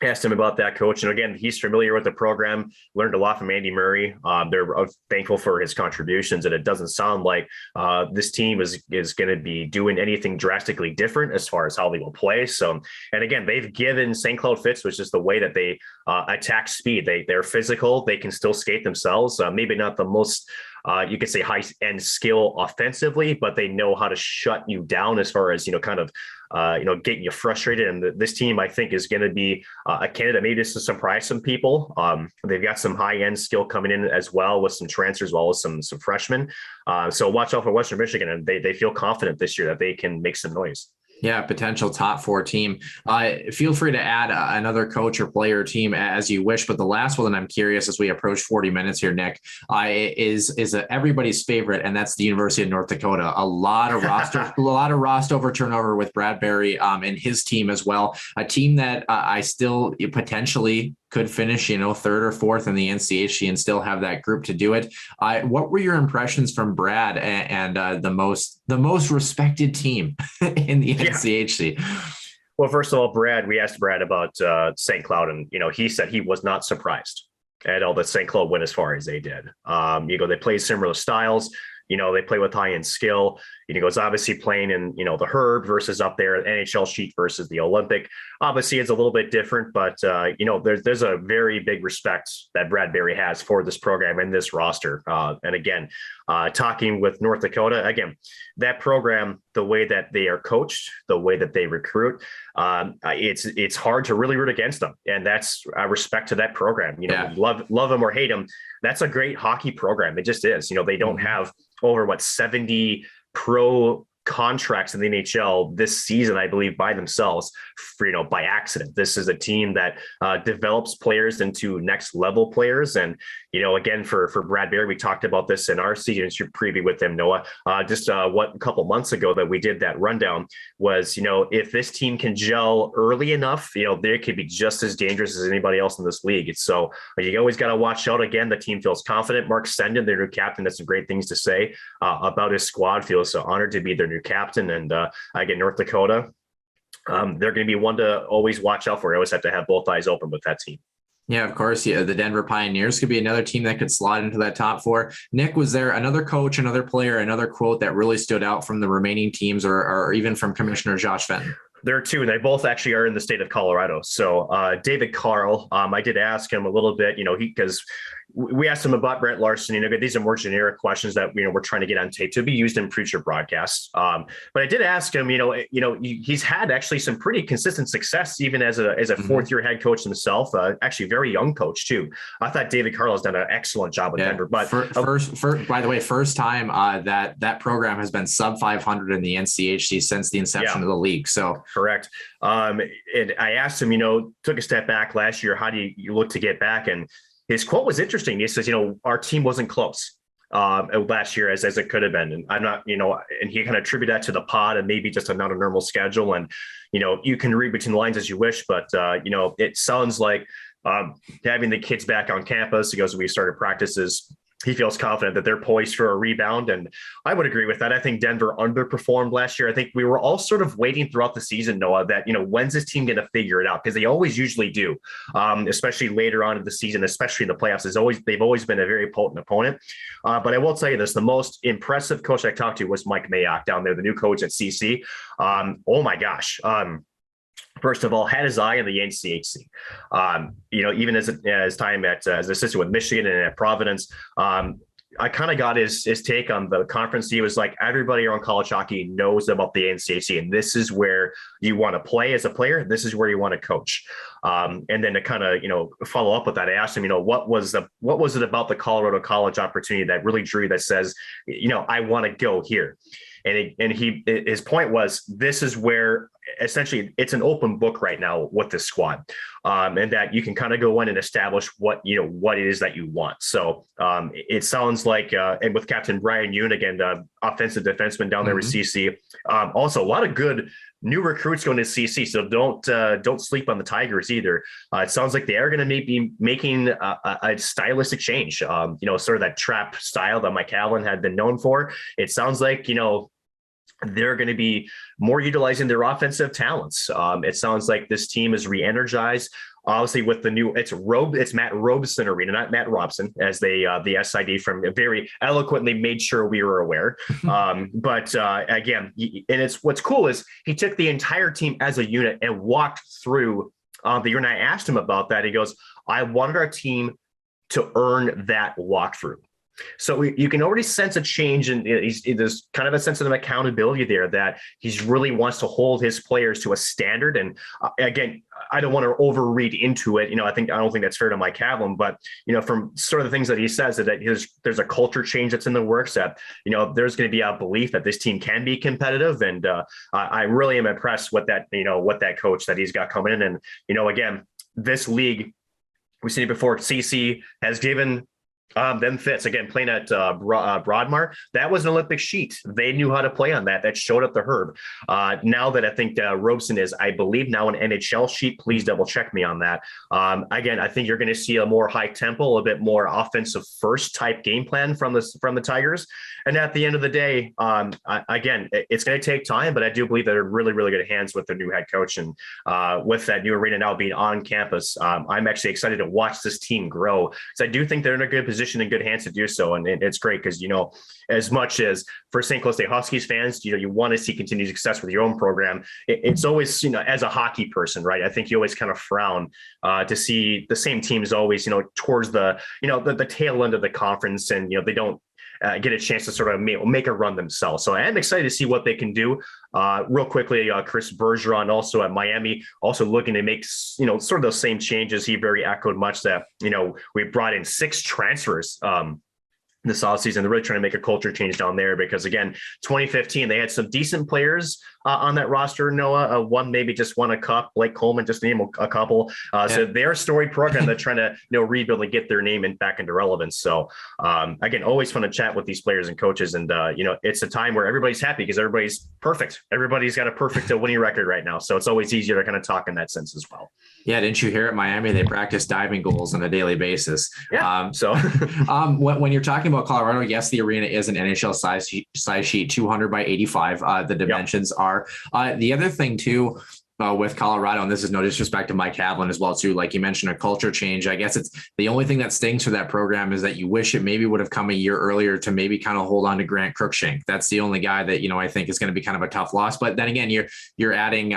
asked him about that, coach. And again, he's familiar with the program, learned a lot from Andy Murray. They're thankful for his contributions. And it doesn't sound like this team is going to be doing anything drastically different as far as how they will play. So, and again, they've given St. Cloud fits, which is the way that they attack speed. They're physical. They can still skate themselves. Maybe not the most, you could say, high end skill offensively, but they know how to shut you down as far as, getting you frustrated. And this team, I think, is going to be a candidate maybe just to surprise some people. They've got some high end skill coming in as well, with some transfers, as well as some freshmen. So watch out for Western Michigan, and they feel confident this year that they can make some noise. Yeah, potential top 4 team. Feel free to add another coach or player team as you wish. But the last one that I'm curious as we approach 40 minutes here, Nick, is everybody's favorite, and that's the University of North Dakota. A lot of roster turnover with Brad Berry and his team as well. A team that I still potentially could finish, third or fourth in the NCHC and still have that group to do it. What were your impressions from Brad and the most respected team in the NCHC? Well, first of all, we asked Brad about St. Cloud, and he said he was not surprised at all that St. Cloud went as far as they did. They play similar styles. They play with high-end skill. It's obviously playing in, the Herb versus up there, NHL sheet versus the Olympic. Obviously, it's a little bit different, but, there's a very big respect that Brad Berry has for this program and this roster. And again, talking with North Dakota, again, that program, the way that they are coached, the way that they recruit, it's hard to really root against them. And that's respect to that program. Love them or hate them. That's a great hockey program. It just is. They don't have over 70 pro contracts in the NHL this season, I believe, by themselves, by accident. This is a team that develops players into next level players. And, again, for Brad Berry, we talked about this in our season preview with them, Noah, a couple months ago that we did that rundown was, if this team can gel early enough, they could be just as dangerous as anybody else in this league. So you always got to watch out. Again, the team feels confident. Mark Senden, their new captain, has some great things to say about his squad. Feels so honored to be their new captain. And again, North Dakota, they're going to be one to always watch out for. You always have to have both eyes open with that team. Yeah, of course. Yeah, the Denver Pioneers could be another team that could slot into that top four. Nick, was there another coach, another player, another quote that really stood out from the remaining teams or even from Commissioner Josh Fenton? There are two, and they both actually are in the state of Colorado. So David Carl, I did ask him a little bit, because we asked him about Brent Larson. These are more generic questions that we're trying to get on tape to be used in future broadcasts. But I did ask him, he's had actually some pretty consistent success even as a fourth year head coach himself. Actually, very young coach too. I thought David Carl has done an excellent job with Denver. But by the way, first time that program has been sub 500 in the NCHC since the inception of the league. So correct. And I asked him, took a step back last year. How do you look to get back? And his quote was interesting. He says, our team wasn't close last year as it could have been. And I'm not, and he kind of attributed that to the pod and maybe just not a normal schedule. And, you can read between the lines as you wish, but, it sounds like having the kids back on campus, because we started practices, he feels confident that they're poised for a rebound. And I would agree with that. I think Denver underperformed last year. I think we were all sort of waiting throughout the season, Noah, that, when's this team going to figure it out? Because they always usually do, especially later on in the season, especially in the playoffs. They've always been a very potent opponent. But I will tell you this, the most impressive coach I talked to was Mike Mayock down there, the new coach at CC. Oh my gosh. First of all, had his eye on the NCHC. Even as time as assistant with Michigan and at Providence, I kind of got his take on the conference. He was like, everybody around college hockey knows about the NCHC, and this is where you want to play as a player. This is where you want to coach. And then to kind of, follow up with that, I asked him, what was it about the college opportunity that really drew you that says, I want to go here? And his point was, this is where essentially it's an open book right now with this squad, and that you can kind of go in and establish what it is that you want. So it sounds like, and with Captain Brian Yoon, again, the offensive defenseman down there with CC, also a lot of good new recruits going to CC. So don't sleep on the Tigers either. It sounds like they are going to be making a stylistic change, sort of that trap style that Mike Allen had been known for. It sounds like, they're going to be more utilizing their offensive talents. It sounds like this team is re-energized. Obviously, with the new, it's Matt Robeson Arena, not Matt Robson, as the SID from very eloquently made sure we were aware. But again, and what's cool is he took the entire team as a unit and walked through the year. And I asked him about that. He goes, I wanted our team to earn that walkthrough. So you can already sense a change, and there's kind of a sense of accountability there that he really wants to hold his players to a standard. And again, I don't want to overread into it. I don't think that's fair to Mike Havlin, but from sort of the things that he says, that there's a culture change that's in the works, that there's going to be a belief that this team can be competitive. And I really am impressed with that. What that coach that he's got coming in, and again, this league, we've seen it before. CC has given Them Fitz, again, playing at Broadmoor, that was an Olympic sheet. They knew how to play on that. That showed up the Herb. Now that I think Robeson is, I believe, now an NHL sheet, please double check me on that. Again, I think you're going to see a more high tempo, a bit more offensive first type game plan from the Tigers. And at the end of the day, again, it's going to take time, but I do believe they're really, really good hands with their new head coach. And with that new arena now being on campus, I'm actually excited to watch this team grow, because I do think they're in a good position, in good hands to do so. And it's great because, as much as for St. Cloud State Huskies fans, you want to see continued success with your own program. It's always, as a hockey person, right? I think you always kind of frown to see the same teams always, towards the tail end of the conference, and, they don't get a chance to sort of make a run themselves. So I am excited to see what they can do. Real quickly, Chris Bergeron, also at Miami, also looking to make, sort of those same changes. He very echoed much that, we brought in 6 transfers this offseason. They're really trying to make a culture change down there because, again, 2015, they had some decent players on that roster, Noah. One maybe just won a cup, Blake Coleman, just to name a couple. So they're a storied program. They're trying to rebuild and get their name back into relevance. So again, always fun to chat with these players and coaches. And it's a time where everybody's happy because everybody's perfect. Everybody's got a perfect winning record right now. So it's always easier to kind of talk in that sense as well. Yeah, didn't you hear at Miami they practice diving goals on a daily basis? Yeah. When you're talking about Colorado, yes, the arena is an NHL size sheet, 200 by 85. The dimensions are. The other thing too, with Colorado, and this is no disrespect to Mike Havlin as well too, like you mentioned, a culture change. I guess it's the only thing that stings for that program is that you wish it maybe would have come a year earlier to maybe kind of hold on to Grant Cruikshank. That's the only guy that I think is going to be kind of a tough loss. But then again, you're adding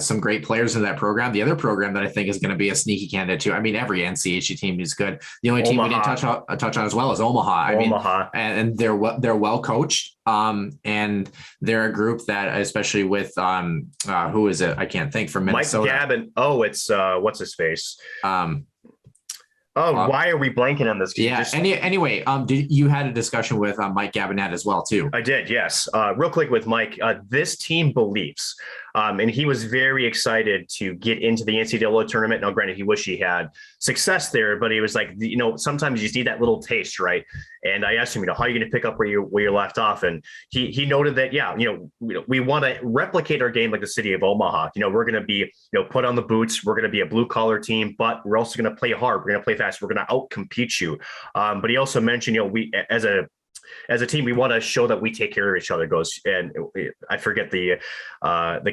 some great players in that program. The other program that I think is going to be a sneaky candidate too. I mean, every NCHC team is good. The only team we didn't touch on as well is Omaha. And they're well coached. And they're a group that, especially with who is it? I can't think, from Minnesota. Mike Gavin. Oh, it's what's his face? Why are we blanking on this? Yeah. Anyway, you had a discussion with Mike Gabinet as well too? I did, yes. Real quick with Mike, this team believes, and he was very excited to get into the NCAA tournament. Now, granted, he wished he had success there, but he was like, sometimes you just need that little taste, right? And I asked him, how are you going to pick up where you left off? And he noted that, we want to replicate our game like the city of Omaha. We're going to be, put on the boots. We're going to be a blue collar team, but we're also going to play hard. We're going to play fast. We're going to outcompete you. But he also mentioned, we as a team, we want to show that we take care of each other. And I forget the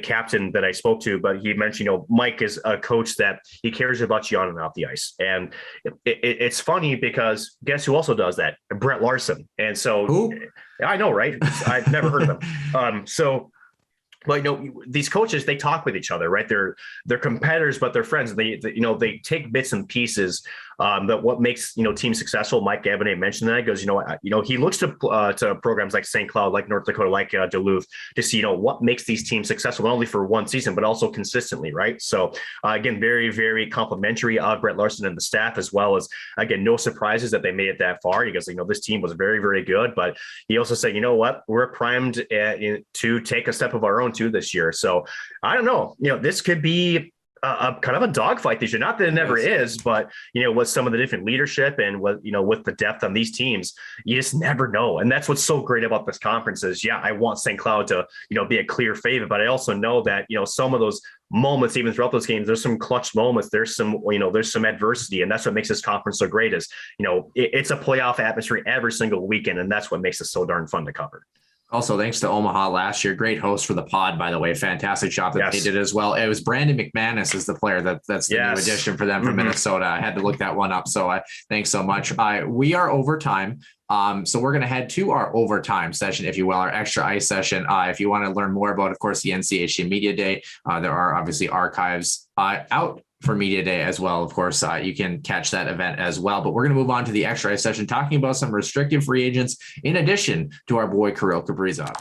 captain that I spoke to, but he mentioned, Mike is a coach that he cares about you on and off the ice. And it's funny because guess who also does that? Brett Larson. And so I know, right? I've never heard of them. But these coaches, they talk with each other, right? They're competitors, but they're friends. They take bits and pieces that what makes teams successful. Mike Gabinet mentioned that. He goes, he looks to programs like St. Cloud, like North Dakota, like Duluth, to see what makes these teams successful, not only for one season but also consistently, right? So again, very, very complimentary of Brett Larson and the staff, as well as, again, no surprises that they made it that far. He goes, this team was very, very good, but he also said, we're primed to take a step of our own too this year. So I don't know, this could be a kind of a dogfight this year. Not that it never is, but with some of the different leadership and with the depth on these teams, you just never know. And that's what's so great about this conference is, I want St. Cloud to be a clear favorite, but I also know that some of those moments, even throughout those games, there's some clutch moments, there's some adversity, and that's what makes this conference so great. Is it's a playoff atmosphere every single weekend, and that's what makes it so darn fun to cover. Also, thanks to Omaha last year. Great host for the pod, by the way. Fantastic job that they did as well. It was Brandon McManus is the player that's the new addition for them from Minnesota. I had to look that one up. So thanks so much. We are overtime. So we're going to head to our overtime session, if you will, our extra ice session. If you want to learn more about, of course, the NCHC Media Day, there are obviously archives out for Media Day as well. Of course, you can catch that event as well. But we're going to move on to the extra ice session, talking about some restricted free agents, in addition to our boy Kirill Kaprizov.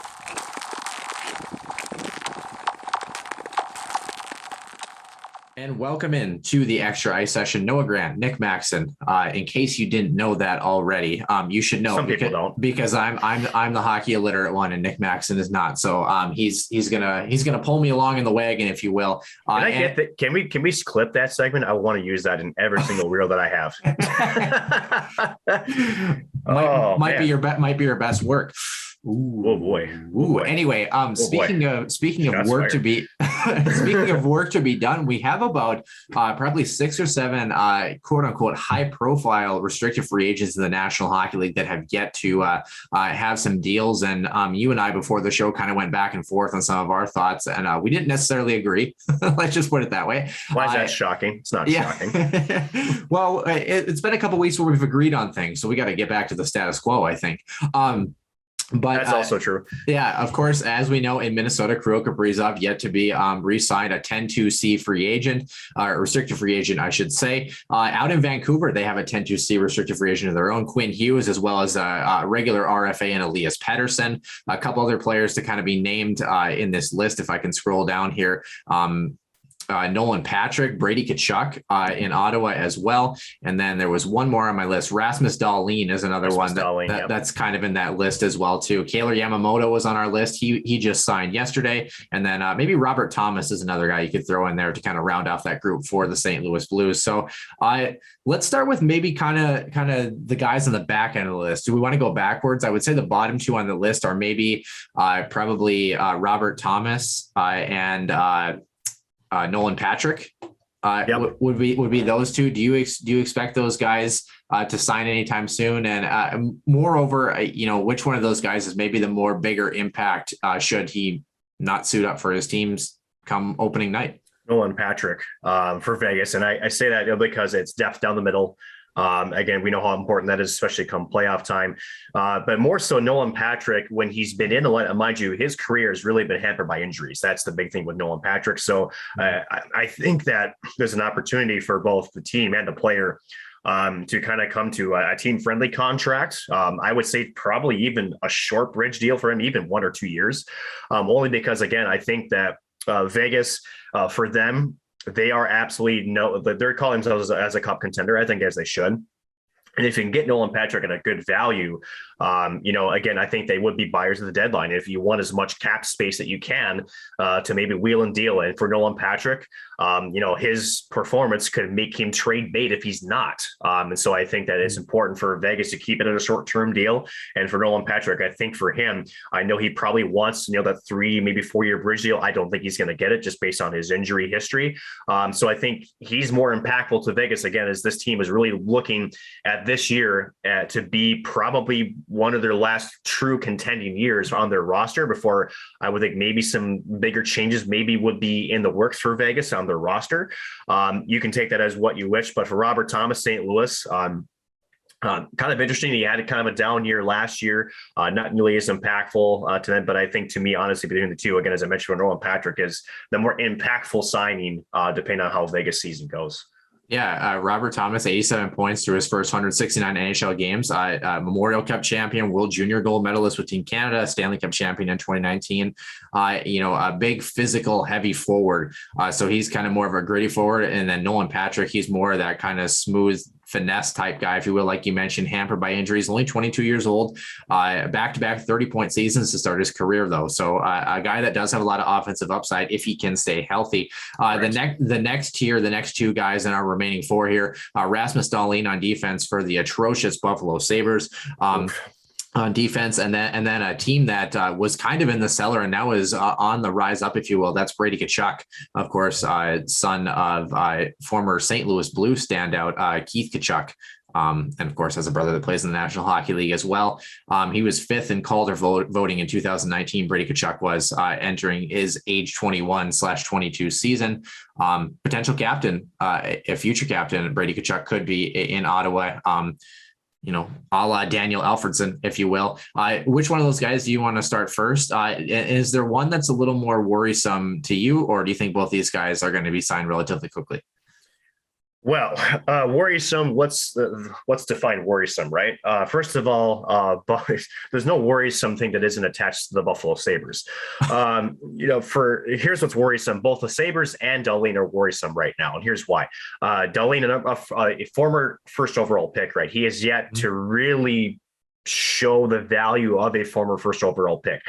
And welcome in to the Extra Ice session. Noah Grant, Nick Maxon. In case you didn't know that already, you should know. Some people don't, because I'm the hockey illiterate one, and Nick Maxon is not. So he's gonna pull me along in the wagon, if you will. Can I get that? Can we clip that segment? I want to use that in every single reel that I have. might be your best work. Ooh. Oh boy. Ooh. Anyway, speaking of work to be speaking of work to be done, we have about probably 6 or 7 quote unquote high profile restricted free agents in the National Hockey League that have yet to have some deals. And you and I before the show kind of went back and forth on some of our thoughts, and we didn't necessarily agree. Let's just put it that way. Why is that shocking? It's not shocking. Well, it's been a couple of weeks where we've agreed on things, so we got to get back to the status quo, I think. But that's also true. Yeah, of course, as we know in Minnesota, Kirill Kaprizov yet to be re-signed, a 10-2C free agent, restricted free agent, I should say. Out in Vancouver, they have a 10-2C restricted free agent of their own, Quinn Hughes, as well as a regular RFA and Elias Pettersson. A couple other players to kind of be named in this list, if I can scroll down here. Nolan Patrick, Brady Tkachuk in Ottawa as well. And then there was one more on my list. Rasmus Dahlin is another one that's kind of in that list as well too. Kaylor Yamamoto was on our list. He just signed yesterday. And then maybe Robert Thomas is another guy you could throw in there to kind of round off that group for the St. Louis Blues. So let's start with maybe kind of the guys on the back end of the list. Do we want to go backwards? I would say the bottom 2 on the list are maybe probably Robert Thomas and Nolan Patrick would be those 2. Do you expect those guys to sign anytime soon? And moreover, which one of those guys is maybe the more bigger impact should he not suit up for his teams come opening night? Nolan Patrick for Vegas, and I say that because it's depth down the middle. Again, we know how important that is, especially come playoff time. But more so Nolan Patrick, when he's been in the lineup, mind you, his career has really been hampered by injuries. That's the big thing with Nolan Patrick. So I think that there's an opportunity for both the team and the player to kind of come to a team-friendly contract. I would say probably even a short bridge deal for him, even 1 or 2 years, only because, again, I think that Vegas, for them, they are absolutely they're calling themselves as a cup contender, I think, as they should. And if you can get Nolan Patrick at a good value, again, I think they would be buyers at the deadline. If you want as much cap space that you can to maybe wheel and deal. And for Nolan Patrick, his performance could make him trade bait if he's not. And so I think that it's important for Vegas to keep it at a short-term deal. And for Nolan Patrick, I think for him, I know he probably wants, that 3, maybe 4-year bridge deal. I don't think he's going to get it just based on his injury history. So I think he's more impactful to Vegas, again, as this team is really looking at this year to be probably one of their last true contending years on their roster before I would think maybe some bigger changes maybe would be in the works for Vegas on their roster. You can take that as what you wish, but for Robert Thomas, St. Louis, kind of interesting. He had kind of a down year last year, not nearly as impactful to them, but I think to me, honestly, between the two, again, as I mentioned, Nolan Patrick is the more impactful signing, depending on how Vegas season goes. Yeah, Robert Thomas, 87 points through his first 169 NHL games. Memorial Cup champion, World Junior gold medalist with Team Canada, Stanley Cup champion in 2019. A big physical, heavy forward. So he's kind of more of a gritty forward. And then Nolan Patrick, he's more of that kind of smooth finesse type guy, if you will, like you mentioned, hampered by injuries, only 22 years old, back-to-back 30-point seasons to start his career, though. So a guy that does have a lot of offensive upside if he can stay healthy. The next tier, the next 2 guys in our remaining 4 here, Rasmus Dahlin on defense for the atrocious Buffalo Sabres. On defense, and then a team that was kind of in the cellar and now is on the rise up, if you will. That's Brady Tkachuk, of course, son of former St. Louis Blues standout Keith Tkachuk. And of course, has a brother that plays in the National Hockey League as well. He was 5th in Calder voting in 2019. Brady Tkachuk was entering his age 21/22 season. Potential captain, a future captain, Brady Tkachuk could be in Ottawa. A la Daniel Alfredson, if you will. Which one of those guys do you want to start first? Is there one that's a little more worrisome to you, or do you think both these guys are going to be signed relatively quickly? Well, worrisome. Let's define worrisome, right? First of all, there's no worrisome thing that isn't attached to the Buffalo Sabres. Here's what's worrisome: both the Sabres and Dahlin are worrisome right now, and here's why. Dahlin, a former first overall pick, right? He has yet to really show the value of a former first overall pick.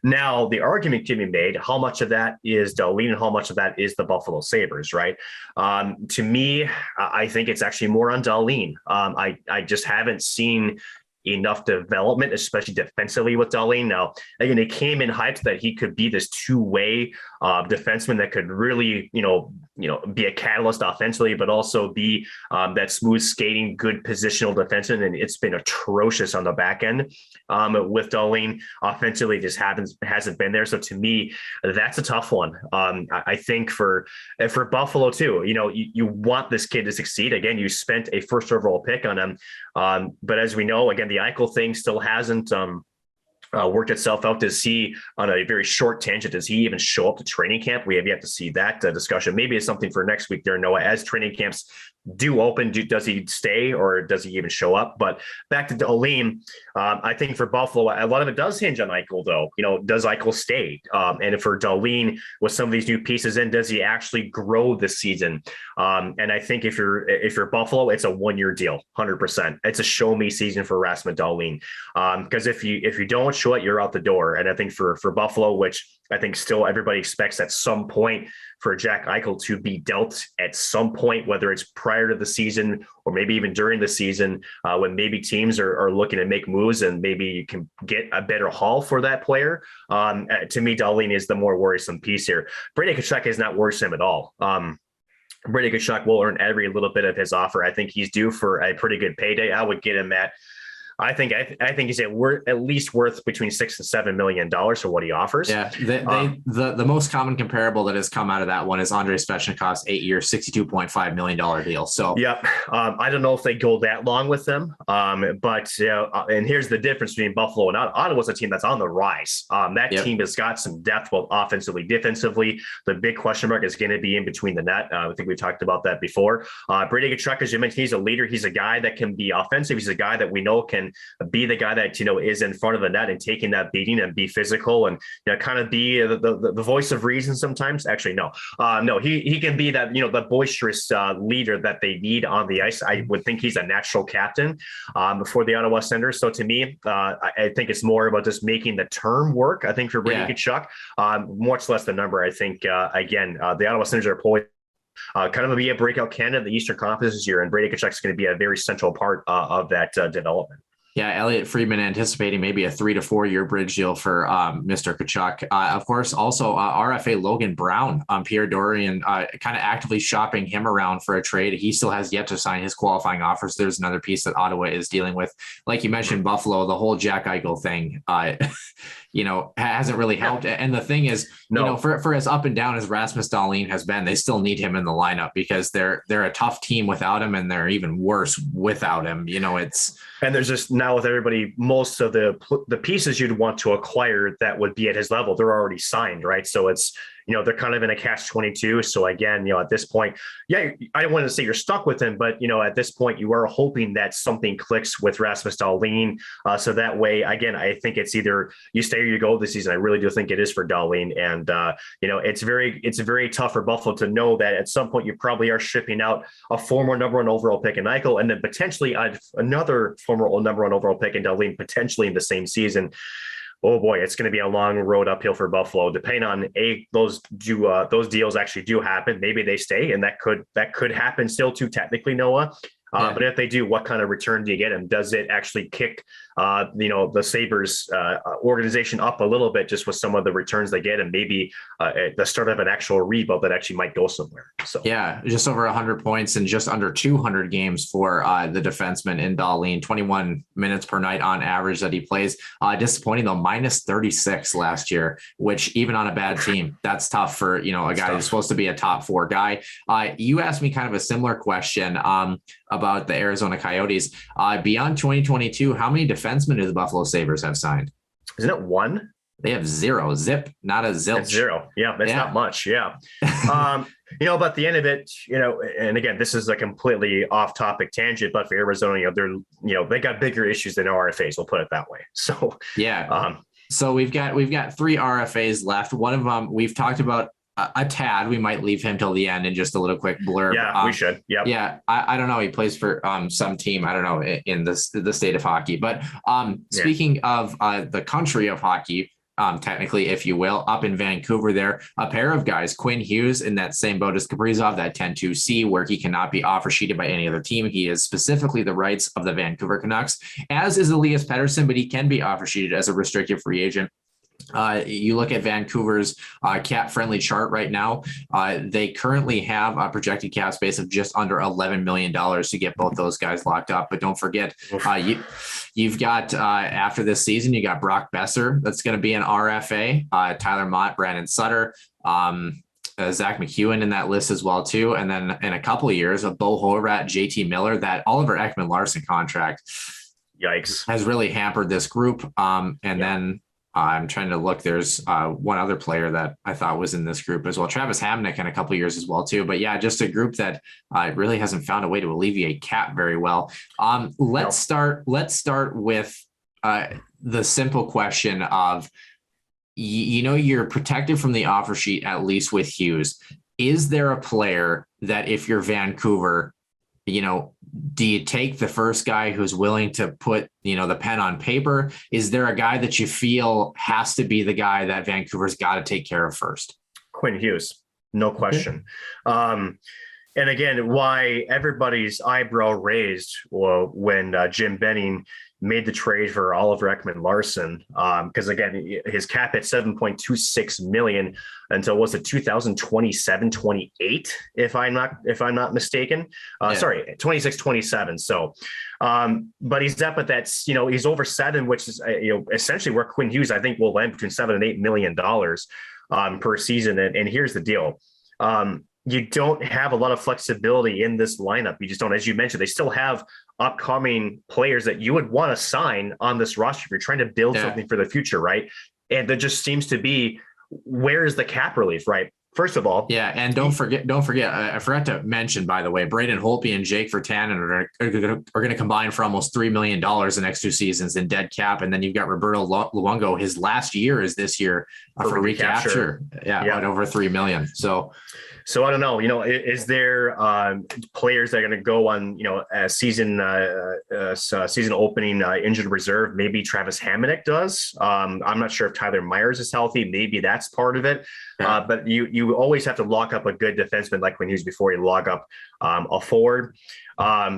Now, the argument can be made, how much of that is Dahlin and how much of that is the Buffalo Sabres, right? To me, I think it's actually more on Dahlin. I just haven't seen enough development, especially defensively with Dahlin. Now, again, it came in hyped that he could be this two-way defenseman that could really, be a catalyst offensively, but also be that smooth skating, good positional defenseman. And it's been atrocious on the back end with Dahlin. Offensively, just hasn't been there. So to me, that's a tough one. I think for Buffalo too, you want this kid to succeed. Again, you spent a first overall pick on him. But as we know, again, the Eichel thing still hasn't worked itself out. Does he, on a very short tangent, does he even show up to training camp? We have yet to see that discussion. Maybe it's something for next week there, Noah, as training camps do open. Does he stay or does he even show up? But back to Dahlin, I think for Buffalo, a lot of it does hinge on Eichel, though. Does Eichel stay? And for Dahlin, with some of these new pieces in, does he actually grow this season? And I think if you're Buffalo, it's a 1-year deal, 100%. It's a show me season for Rasmus Dahlin. Because if you don't show it, you're out the door. And I think for Buffalo, which I think still everybody expects at some point for Jack Eichel to be dealt at some point, whether it's prior to the season or maybe even during the season, when maybe teams are looking to make moves and maybe you can get a better haul for that player. To me, Dahlin is the more worrisome piece here. Brady Tkachuk is not worrisome at all. Brady Tkachuk will earn every little bit of his offer. I think he's due for a pretty good payday. I would get him at, I think he's at least worth between $6 and $7 million for what he offers. Yeah, the most common comparable that has come out of that one is Andrei Svechnikov's 8-year, $62.5 million deal. So yep, I don't know if they go that long with them, but and here's the difference between Buffalo and Ottawa's a team that's on the rise. That team has got some depth, both offensively, defensively. The big question mark is going to be in between the net. I think we talked about that before. Brady Tkachuk, as you mentioned, he's a leader. He's a guy that can be offensive. He's a guy that we know can be the guy that is in front of the net and taking that beating and be physical and kind of be the voice of reason sometimes. Actually, no, he can be that the boisterous leader that they need on the ice. I would think he's a natural captain for the Ottawa Senators. So to me, I think it's more about just making the term work. I think for Brady Tkachuk, much less the number. I think again, the Ottawa Senators are poised. Kind of be a breakout candidate in the Eastern Conference this year, and Brady Tkachuk is going to be a very central part of that development. Yeah, Elliot Friedman anticipating maybe a 3 to 4 year bridge deal for Mr. Tkachuk. Of course, also RFA Logan Brown, Pierre Dorian, kind of actively shopping him around for a trade. He still has yet to sign his qualifying offers. There's another piece that Ottawa is dealing with. Like you mentioned, Buffalo, the whole Jack Eichel thing, hasn't really helped. And the thing is, for as up and down as Rasmus Dahlin has been, they still need him in the lineup because they're a tough team without him, and they're even worse without him. And there's just now with everybody, most of the pieces you'd want to acquire that would be at his level, they're already signed, right? So it's, they're kind of in a catch-22. So again, at this point, I don't want to say you're stuck with him, but, at this point you are hoping that something clicks with Rasmus Dahlin. So that way, again, I think it's either you stay or you go this season. I really do think it is for Dahlin. And, it's very tough for Buffalo to know that at some point you probably are shipping out a former number 1 overall pick in Eichel and then potentially another former number 1 overall pick in Dahlin potentially in the same season. Oh boy, it's going to be a long road uphill for Buffalo. Depending on those deals actually do happen, maybe they stay, and that could happen still too technically, Noah. But if they do, what kind of return do you get? And does it actually kick, the Sabres organization up a little bit just with some of the returns they get, and maybe the start of an actual rebuild that actually might go somewhere? So just over 100 points and just under 200 games for the defenseman in Dahlin, 21 minutes per night on average that he plays. Disappointing though, minus 36 last year, which even on a bad team, that's tough for a guy who's supposed to be a top 4 guy. You asked me kind of a similar question about the Arizona Coyotes. Beyond 2022, how many defensemen do the Buffalo Sabres have signed? Isn't it 1? They have 0. Zip, not a zilch. It's 0. Yeah, that's not much. Yeah. But the end of it, and again, this is a completely off-topic tangent, but for Arizona, they got bigger issues than RFAs. We'll put it that way. So yeah. So we've got 3 RFAs left. One of them we've talked about a tad. We might leave him till the end in just a little quick blurb. Yeah, we should. Yep. Yeah. I don't know. He plays for some team. I don't know in the state of hockey. But speaking of the country of hockey, technically, if you will, up in Vancouver there, a pair of guys, Quinn Hughes in that same boat as Kaprizov, that 10-2C, where he cannot be offer sheeted by any other team. He is specifically the rights of the Vancouver Canucks, as is Elias Pettersson, but he can be offer sheeted as a restricted free agent. You look at Vancouver's cap-friendly chart right now. They currently have a projected cap space of just under $11 million to get both those guys locked up. But don't forget, you've got after this season, you got Brock Besser. That's going to be an RFA. Tyler Mott, Brandon Sutter, Zach McEwen in that list as well too. And then in a couple of years, a Bo Horvat, JT Miller, that Oliver Ekman-Larsson contract. Yikes! Has really hampered this group. Then. I'm trying to look. There's one other player that I thought was in this group as well. Travis Hamonic in a couple of years as well, too. But yeah, just a group that really hasn't found a way to alleviate cap very well. Let's start with the simple question of, you're protected from the offer sheet, at least with Hughes. Is there a player that if you're Vancouver, do you take the first guy who's willing to put, the pen on paper? Is there a guy that you feel has to be the guy that Vancouver's got to take care of first? Quinn Hughes, no question. And again, why everybody's eyebrow raised when Jim Benning made the trade for Oliver Ekman-Larsson, because again, his cap at $7.26 million until was it 2027-28, if I'm not mistaken. Sorry, 26-27. So, but he's up at that. He's over 7, which is essentially where Quinn Hughes I think will land between $7 and $8 million per season. And here's the deal. You don't have a lot of flexibility in this lineup. You just don't, as you mentioned, they still have upcoming players that you would want to sign on this roster if you're trying to build something for the future, right? And there just seems to be, where is the cap relief, right? First of all. Yeah, and don't forget, I forgot to mention, by the way, Braden Holtby and Jake Virtanen are going to combine for almost $3 million the next 2 seasons in dead cap. And then you've got Roberto Luongo. His last year is this year for recapture. Yeah, at over $3 million. So I don't know, is there players that are going to go on, a season opening injured reserve? Maybe Travis Hamonic does. I'm not sure if Tyler Myers is healthy. Maybe that's part of it. But you always have to lock up a good defenseman like Quinn Hughes before you lock up a forward,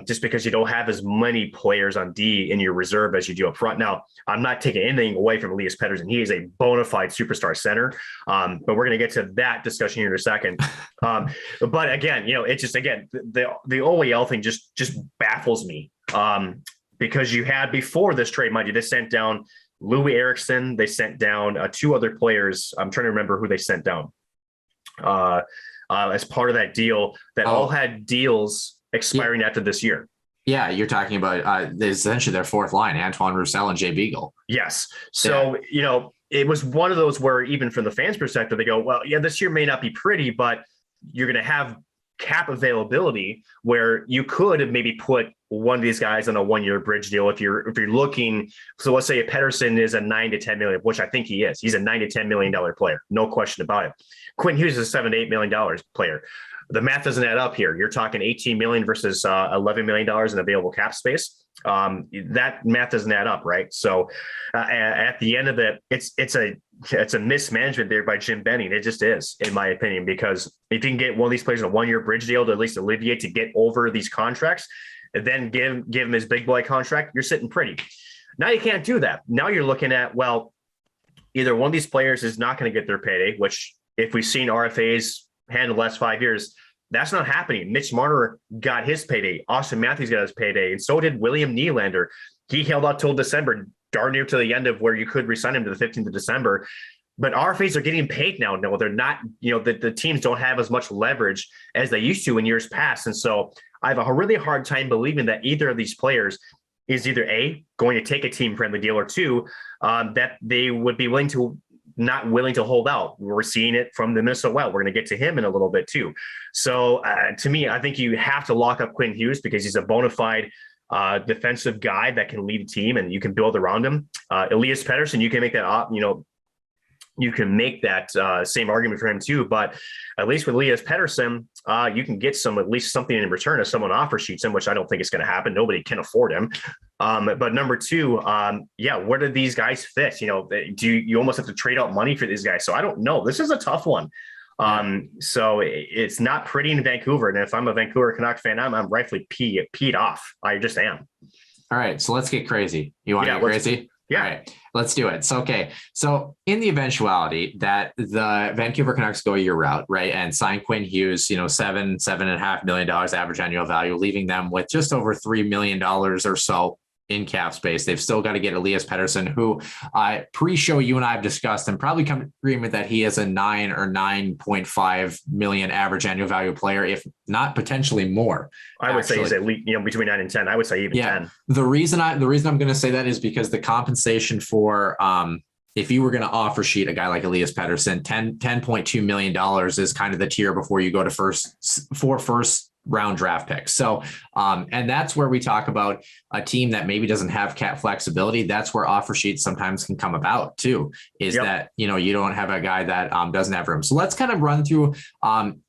just because you don't have as many players on D in your reserve as you do up front. Now, I'm not taking anything away from Elias Pettersson. He is a bona fide superstar center, but we're going to get to that discussion here in a second. But again, it's just, again, the OEL thing just baffles me, because you had before this trade, mind you, they sent down Louis Eriksson. They sent down 2 other players. I'm trying to remember who they sent down as part of that deal that all had deals expiring after this year. Yeah, you're talking about essentially their fourth line, Antoine Roussel and Jay Beagle. Yes. So, it was one of those where even from the fans' perspective, they go, well, yeah, this year may not be pretty, but you're going to have cap availability where you could have maybe put one of these guys on a 1-year bridge deal if you're looking. So let's say if Pettersson is a $9 to $10 million, which I think he is. He's a $9 to $10 million player, no question about it. Quinn Hughes is a $7 to $8 million player. The math doesn't add up here. You're talking $18 million versus $11 million in available cap space. That math doesn't add up, right? So at the end of it, it's a mismanagement there by Jim Benning. It just is, in my opinion, because if you can get one of these players on a 1-year bridge deal to at least alleviate to get over these contracts, and then give him his big boy contract, you're sitting pretty. Now you can't do that. Now you're looking at, well, either one of these players is not going to get their payday, which if we've seen RFAs handle the last 5 years, that's not happening. Mitch Marner got his payday. Austin Matthews got his payday. And so did William Nylander. He held out till December, darn near to the end of where you could resign him to the 15th of December. But RFAs are getting paid now. No, they're not, the teams don't have as much leverage as they used to in years past. And so I have a really hard time believing that either of these players is either A, going to take a team-friendly deal, or 2, that they would be willing to not willing to hold out. We're seeing it from the Minnesota Wild. We're going to get to him in a little bit too. So to me, I think you have to lock up Quinn Hughes because he's a bona fide defensive guy that can lead a team and you can build around him. Elias Pettersson, you can make that, you can make that same argument for him too, but at least with Elias Pettersson, you can get at least something in return if someone offer sheets him, which I don't think is going to happen. Nobody can afford him. But number two, where do these guys fit? Do you almost have to trade out money for these guys? So I don't know. This is a tough one. So it's not pretty in Vancouver. And if I'm a Vancouver Canucks fan, I'm rightfully peed off. I just am. All right. So let's get crazy. You want to get crazy? Yeah. All right, let's do it. So, okay. So in the eventuality that the Vancouver Canucks go your route, right, and sign Quinn Hughes, $7.5 million average annual value, leaving them with just over $3 million or so in cap space. They've still got to get Elias Pettersson, who pre-show you and I have discussed and probably come to agreement that he is a 9 or 9.5 million average annual value player, if not potentially more. I would say he's at least, between 9 and 10. I would say even 10. The reason I'm going to say that is because the compensation for if you were going to offer sheet a guy like Elias Pettersson, $10.2 million is kind of the tier before you go to first round draft picks. So, and that's where we talk about a team that maybe doesn't have cap flexibility. That's where offer sheets sometimes can come about too, is that, you don't have a guy that doesn't have room. So let's kind of run through,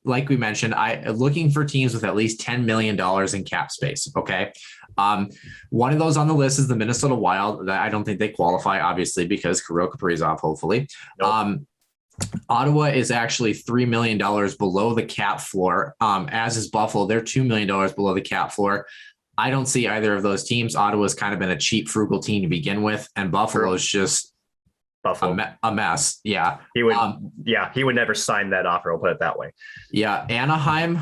like we mentioned, looking for teams with at least $10 million in cap space. Okay. One of those on the list is the Minnesota Wild. That I don't think they qualify, obviously, because Kirill Kaprizov, hopefully. Nope. Ottawa is actually $3 million below the cap floor, as is Buffalo. They're $2 million below the cap floor. I don't see either of those teams. Ottawa's kind of been a cheap, frugal team to begin with, and Buffalo is just a mess. Yeah. He would never sign that offer. I'll put it that way. Yeah. Anaheim.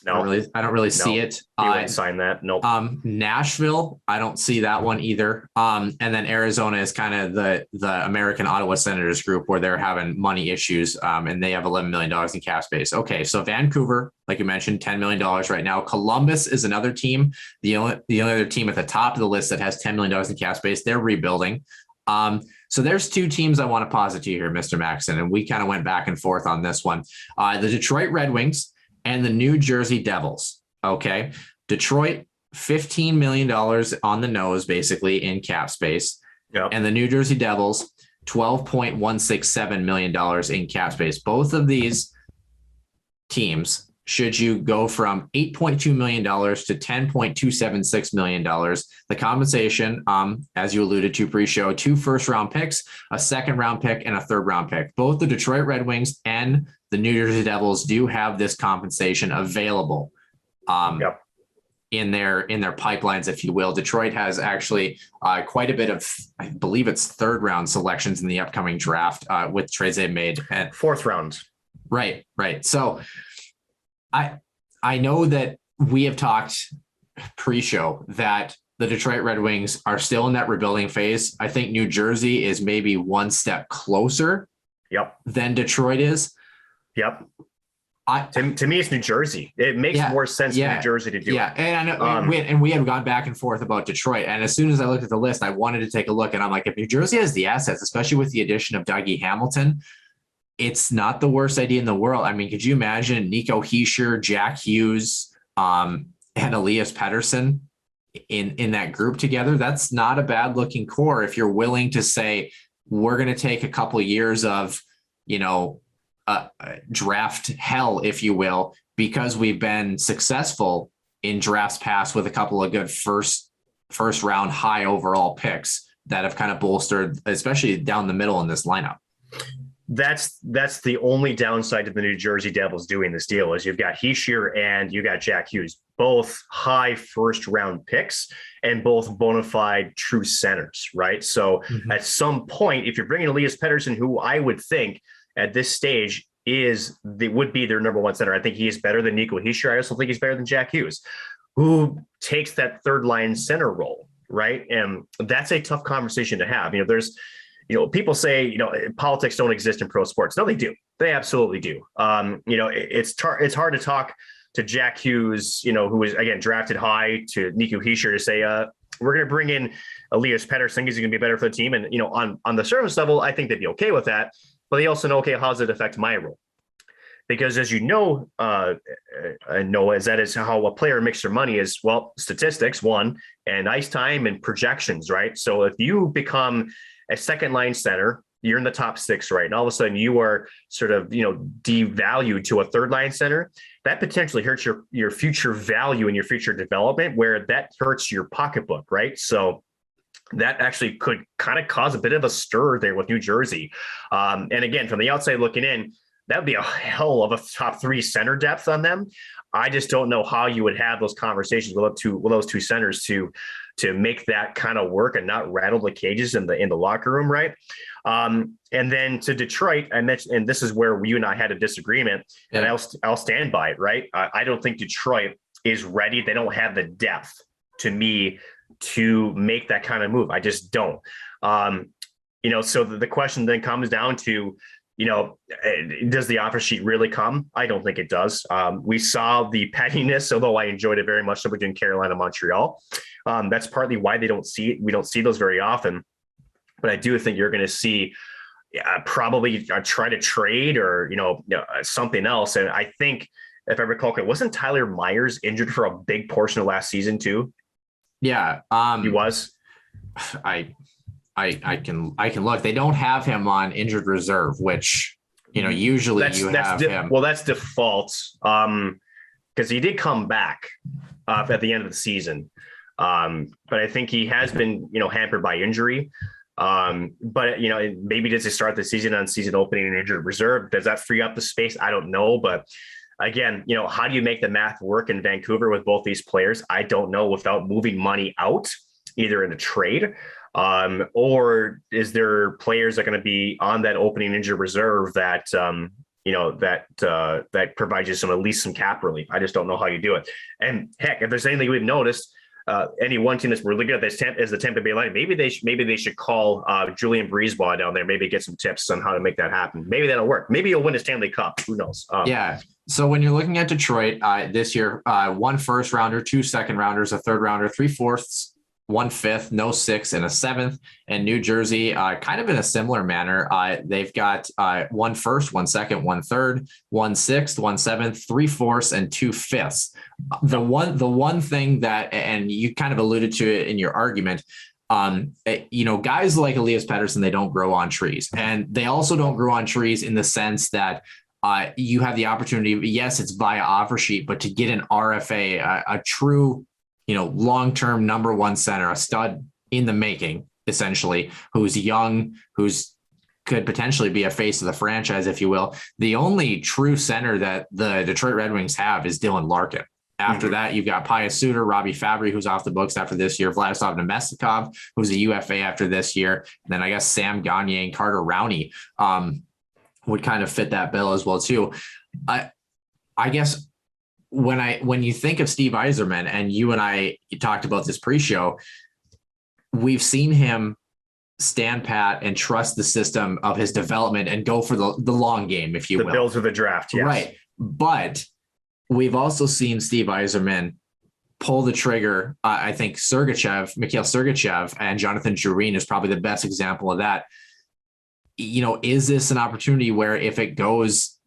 No, I don't really see it. He wouldn't sign that. Nope. Nashville, I don't see that one either. And then Arizona is kind of the American Ottawa Senators group where they're having money issues, and they have $11 million in cap space. Okay, so Vancouver, like you mentioned, $10 million right now. Columbus is another team. The only other team at the top of the list that has $10 million in cap space. They're rebuilding. So there's two teams I want to posit to you here, Mr. Maxson, and we kind of went back and forth on this one. The Detroit Red Wings and the New Jersey Devils. Okay. Detroit, $15 million on the nose, basically, in cap space. Yep. And the New Jersey Devils, $12.167 million in cap space. Both of these teams, should you go from $8.2 million to $10.276 million, the compensation, as you alluded to pre-show, 2 first-round picks, a second-round pick, and a third-round pick. Both the Detroit Red Wings and the New Jersey Devils do have this compensation available in their pipelines, if you will. Detroit has actually quite a bit of, I believe it's third-round selections in the upcoming draft with trades they've made. And fourth round. Right. So I know that we have talked pre-show that the Detroit Red Wings are still in that rebuilding phase. I think New Jersey is maybe one step closer than Detroit is. Yep. To me, it's New Jersey. It makes more sense for New Jersey to do it. Yeah, and I know, we had gone back and forth about Detroit. And as soon as I looked at the list, I wanted to take a look. And I'm like, if New Jersey has the assets, especially with the addition of Dougie Hamilton, it's not the worst idea in the world. I mean, could you imagine Nico Hischier, Jack Hughes, and Elias Pettersson in that group together? That's not a bad looking core if you're willing to say, we're going to take a couple of years of, draft hell, if you will, because we've been successful in drafts past with a couple of good first round high overall picks that have kind of bolstered, especially down the middle in this lineup. That's the only downside to the New Jersey Devils doing this deal is you've got Hischier and you got Jack Hughes, both high first round picks and both bona fide true centers, right? So at some point, if you're bringing Elias Pettersson, who I would think at this stage would be their number one center. I think he is better than Nico Hischier. I also think he's better than Jack Hughes, who takes that third line center role, right? And that's a tough conversation to have. There's, people say, politics don't exist in pro sports. No, they do. They absolutely do. It's hard to talk to Jack Hughes, who was, again, drafted high, to Nico Hischier to say, we're going to bring in Elias Pettersson because he's going to be better for the team. And, on the surface level, I think they'd be okay with that. But they also know, okay, how does it affect my role? Because as you know, Noah, that is how a player makes their money is, well, statistics, one, and ice time and projections, right? So if you become a second line center, you're in the top 6, right? And all of a sudden you are sort of, devalued to a third line center. That potentially hurts your future value and your future development, where that hurts your pocketbook, right? So that actually could kind of cause a bit of a stir there with New Jersey. And again, from the outside looking in, that would be a hell of a top 3 center depth on them. I just don't know how you would have those conversations with those two centers to make that kind of work and not rattle the cages in the locker room, right? And then to Detroit, I mentioned, and this is where you and I had a disagreement, and I'll stand by it, right? I don't think Detroit is ready. They don't have the depth, to me, to make that kind of move. I just don't. So the question then comes down to, does the offer sheet really come? I don't think it does. We saw the pettiness, although I enjoyed it very much so between Carolina and Montreal. That's partly why we don't see those very often. But I do think you're going to see probably try to trade or, something else. And I think, if I recall, wasn't Tyler Myers injured for a big portion of last season too? Yeah. He was. I can look. They don't have him on injured reserve, which, usually have him. Well, that's default because he did come back at the end of the season. But I think he has been, hampered by injury. But, maybe does he start the season on season opening and injured reserve? Does that free up the space? I don't know. But again, how do you make the math work in Vancouver with both these players? I don't know, without moving money out, either in a trade. Or is there players that are going to be on that opening injured reserve that, that provides you at least some cap relief? I just don't know how you do it. And heck, if there's anything we've noticed, any one team that's really good is the Tampa Bay Lightning. Maybe they should call Julian Breezeball down there. Maybe get some tips on how to make that happen. Maybe that'll work. Maybe you'll win a Stanley Cup. Who knows? Yeah. So when you're looking at Detroit this year, 1 first rounder, 2 second rounders, a third rounder, 3/4, 1/5, no 6, and a 7th. And New Jersey, kind of in a similar manner, they've got 1 first, 1 second, 1/3, 1 6th, 1 7th, 3/4, and 2 5ths. The one thing that, and you kind of alluded to it in your argument, guys like Elias Pettersson, they don't grow on trees, and they also don't grow on trees in the sense that you have the opportunity. Yes, it's via offer sheet, but to get an RFA, a true, long-term number 1 center, a stud in the making, essentially, who's young, could potentially be a face of the franchise, if you will. The only true center that the Detroit Red Wings have is Dylan Larkin. After that, you've got Pius Suter, Robbie Fabry, who's off the books after this year, Vladislav Nemestikov, who's a UFA after this year. And then I guess Sam Gagner and Carter Rowney would kind of fit that bill as well too. I guess when you think of Steve Yzerman, and you and I talked about this pre-show, we've seen him stand pat and trust the system of his development and go for the long game, if you will. The builds of the draft, yes. Right. But we've also seen Steve Yzerman pull the trigger. I think Mikhail Sergachev and Jonathan Drouin is probably the best example of that. Is this an opportunity where if it goes,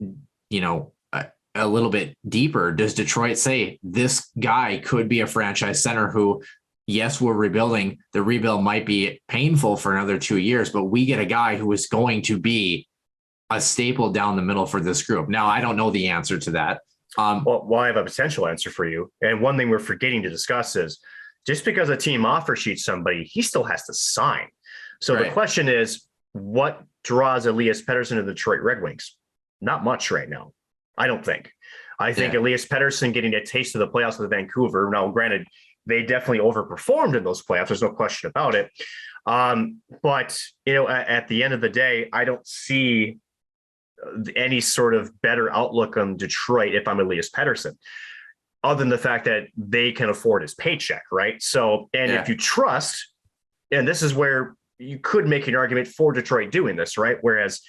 a little bit deeper, does Detroit say this guy could be a franchise center who, yes, we're rebuilding. The rebuild might be painful for another 2 years, but we get a guy who is going to be a staple down the middle for this group. Now, I don't know the answer to that. Well, I have a potential answer for you. And one thing we're forgetting to discuss is just because a team offer sheets somebody, he still has to sign. So The question is, what draws Elias Pettersson to the Detroit Red Wings? Not much right now. I don't think. I think Elias Pettersson getting a taste of the playoffs with Vancouver. Now, granted, they definitely overperformed in those playoffs. There's no question about it. But, at the end of the day, I don't see any sort of better outlook on Detroit if I'm Elias Pettersson, other than the fact that they can afford his paycheck, right? So, if you trust, and this is where you could make an argument for Detroit doing this, right? Whereas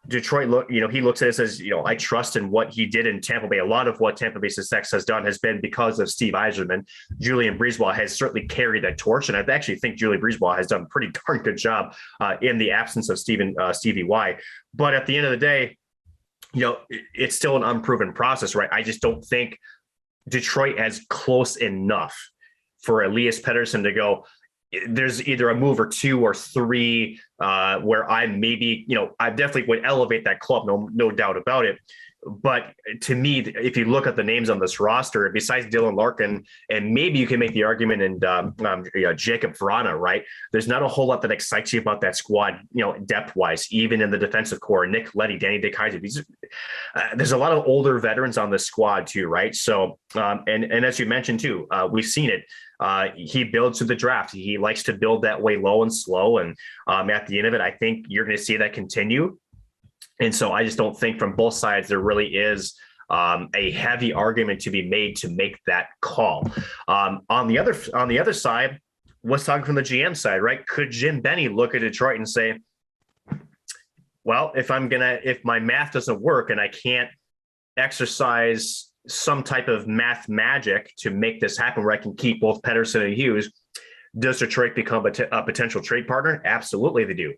Detroit he looks at this as, I trust in what he did in Tampa Bay. A lot of what Tampa Bay success has done has been because of Steve Yzerman. Julian Breezeball has certainly carried that torch. And I actually think Julian Breezeball has done a pretty darn good job in the absence of Stevie Y. But at the end of the day, it's still an unproven process, right? I just don't think Detroit has close enough for Elias Pettersson to go, there's either a move or 2 or 3 where I maybe, I definitely would elevate that club, no doubt about it. But to me, if you look at the names on this roster, besides Dylan Larkin, and maybe you can make the argument and Jacob Vrana, right? There's not a whole lot that excites you about that squad, depth wise, even in the defensive core. Nick Leddy, Danny DeKaiser. There's a lot of older veterans on the squad too, right? So, and as you mentioned too, we've seen it. He builds through the draft. He likes to build that way low and slow. And at the end of it, I think you're going to see that continue. And so I just don't think from both sides there really is a heavy argument to be made to make that call. On the other side, let's talk from the GM side, right? Could Jim Benny look at Detroit and say, well, if my math doesn't work and I can't exercise some type of math magic to make this happen where I can keep both Pettersson and Hughes, does Detroit become a potential trade partner? Absolutely, they do.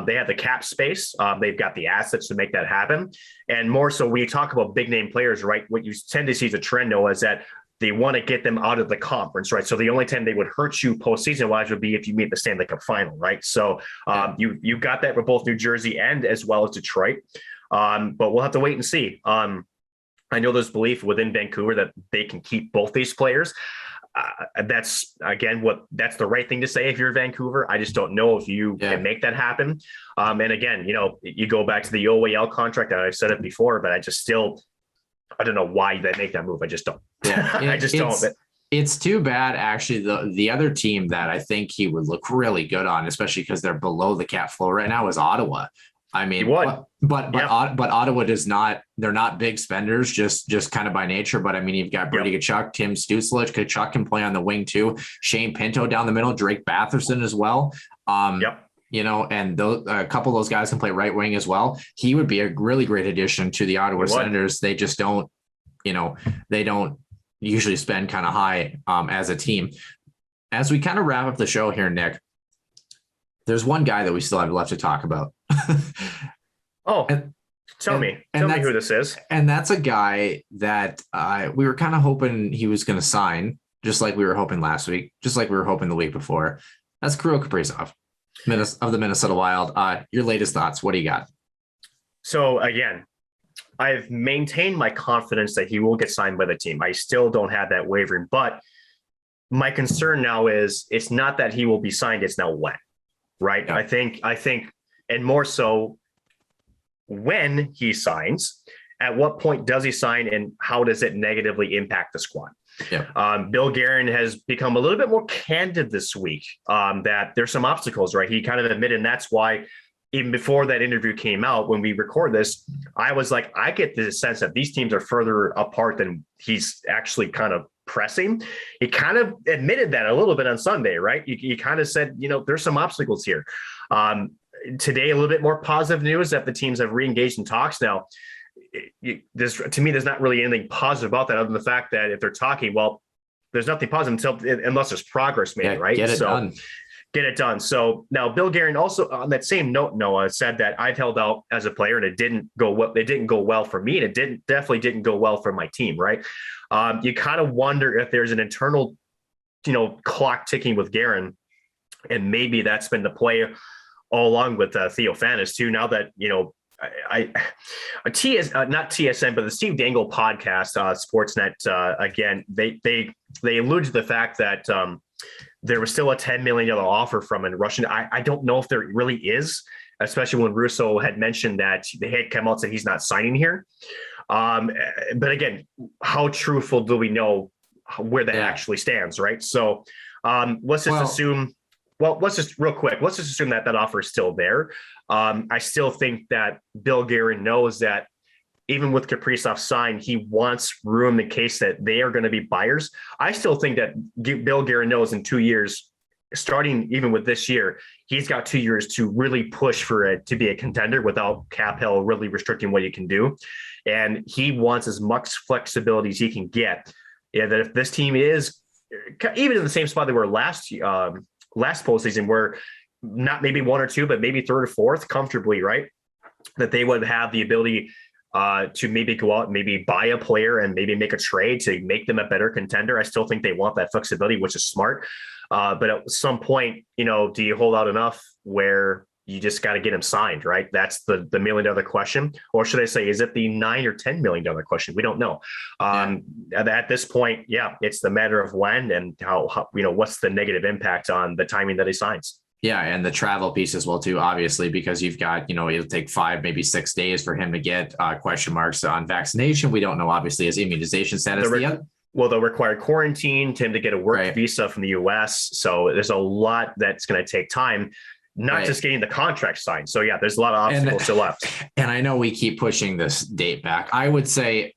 They have the cap space. They've got the assets to make that happen. And more so, when you talk about big name players, right, what you tend to see as a trend, Noah, is that they want to get them out of the conference, right? So the only time they would hurt you postseason wise would be if you meet the Stanley Cup final, right? So you got that with both New Jersey and as well as Detroit. But we'll have to wait and see. I know there's belief within Vancouver that they can keep both these players. That's the right thing to say if you're Vancouver. I just don't know if you can make that happen. And again, you go back to the OEL contract, and I've said it before, but I don't know why they make that move. I just don't. Yeah, I just don't. It's too bad, actually. The other team that I think he would look really good on, especially because they're below the cap floor right now, is Ottawa. I mean, but Ottawa does not. They're not big spenders, just kind of by nature. But I mean, you've got Brady Tkachuk, Tim Stützle. Tkachuk can play on the wing too. Shane Pinto down the middle. Drake Batherson as well. And a couple of those guys can play right wing as well. He would be a really great addition to the Ottawa Senators. They just don't, they don't usually spend kind of high as a team. As we kind of wrap up the show here, Nick, there's one guy that we still have left to talk about. Tell me who this is. And that's a guy that we were kind of hoping he was going to sign, just like we were hoping last week, just like we were hoping the week before. That's Kirill Kaprizov of the Minnesota Wild. Your latest thoughts. What do you got? So again, I've maintained my confidence that he will get signed by the team. I still don't have that wavering, but my concern now is it's not that he will be signed. It's now when, right? Yeah. I think, and more so when he signs, at what point does he sign and how does it negatively impact the squad? Yeah. Bill Guerin has become a little bit more candid this week that there's some obstacles, right? He kind of admitted, and that's why even before that interview came out, when we record this, I was like, I get the sense that these teams are further apart than he's actually kind of pressing. He kind of admitted that a little bit on Sunday, right? He kind of said, there's some obstacles here. Today, a little bit more positive news that the teams have re-engaged in talks now. To me, there's not really anything positive about that other than the fact that if they're talking, well, there's nothing positive unless there's progress made, right? Get it done. So now Bill Guerin also on that same note, Noah, said that I've held out as a player and it didn't go well. It didn't go well for me. And it definitely didn't go well for my team. Right. You kind of wonder if there's an internal, clock ticking with Guerin, and maybe that's been the play all along with Theo Fanis too. Now that, not TSN, but the Steve Dangle podcast, Sportsnet, again, they allude to the fact that there was still a $10 million offer from a Russian. I don't know if there really is, especially when Russo had mentioned that they had come out and said he's not signing here. But again, how truthful do we know where that actually stands, right? So let's just assume that offer is still there. I still think that Bill Guerin knows that even with Kaprizov signed, he wants room in case that they are going to be buyers. I still think that Bill Guerin knows in 2 years, starting even with this year, he's got 2 years to really push for it to be a contender without cap hell really restricting what he can do. And he wants as much flexibility as he can get. Yeah, that if this team is even in the same spot they were last postseason, where not maybe 1 or 2, but maybe 3rd or 4th comfortably, right? That they would have the ability to maybe go out and maybe buy a player and maybe make a trade to make them a better contender. I still think they want that flexibility, which is smart. But at some point, do you hold out enough where you just got to get him signed, right? That's the $1 million question. Or should I say, is it the $9 or $10 million question? We don't know. At this point, it's the matter of when and how what's the negative impact on the timing that he signs. Yeah, and the travel piece as well too, obviously, because you've got, it'll take 5, maybe 6 days for him to get question marks on vaccination. We don't know, obviously, his immunization status. They'll require quarantine to him to get a work visa from the U.S. So there's a lot that's going to take time, not just getting the contract signed. So there's a lot of obstacles still left. And I know we keep pushing this date back. I would say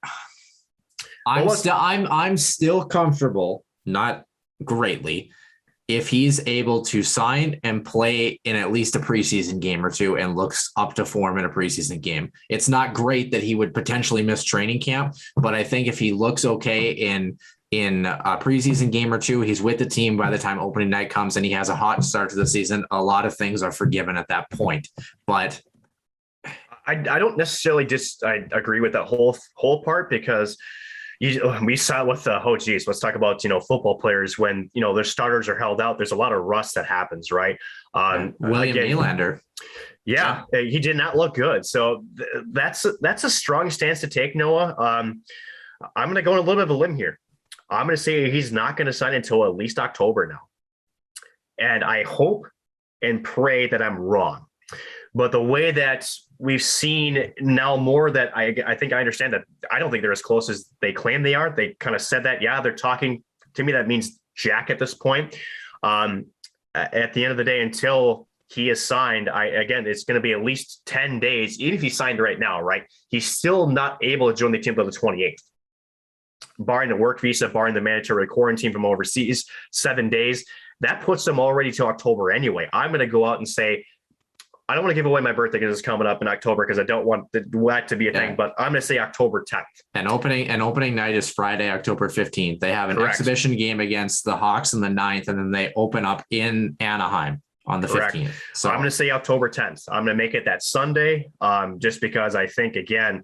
I'm still comfortable, not greatly, if he's able to sign and play in at least a preseason game or 2 and looks up to form in a preseason game. It's not great that he would potentially miss training camp, but I think if he looks okay in a preseason game or 2, he's with the team by the time opening night comes and he has a hot start to the season, a lot of things are forgiven at that point. But I don't necessarily I agree with that whole part, because we saw with let's talk about football players when their starters are held out. There's a lot of rust that happens, right? William Nylander, he did not look good. So that's a strong stance to take, Noah. I'm going to go on a little bit of a limb here. I'm going to say he's not going to sign until at least October now, and I hope and pray that I'm wrong. But the way that we've seen now more that I think I understand that I don't think they're as close as they claim they are. They kind of said that, they're talking to me. That means Jack at this point. At the end of the day, until he is signed, it's going to be at least 10 days. Even if he's signed right now, right? He's still not able to join the team until the 28th, barring the work visa, barring the mandatory quarantine from overseas, 7 days. That puts him already to October anyway. I'm going to go out and say, I don't want to give away my birthday because it's coming up in October, because I don't want that to be a thing, but I'm going to say October 10th. And opening night is Friday, October 15th. They have an exhibition game against the Hawks on the 9th, and then they open up in Anaheim on the 15th. So I'm going to say October 10th. I'm going to make it that Sunday, just because I think, again,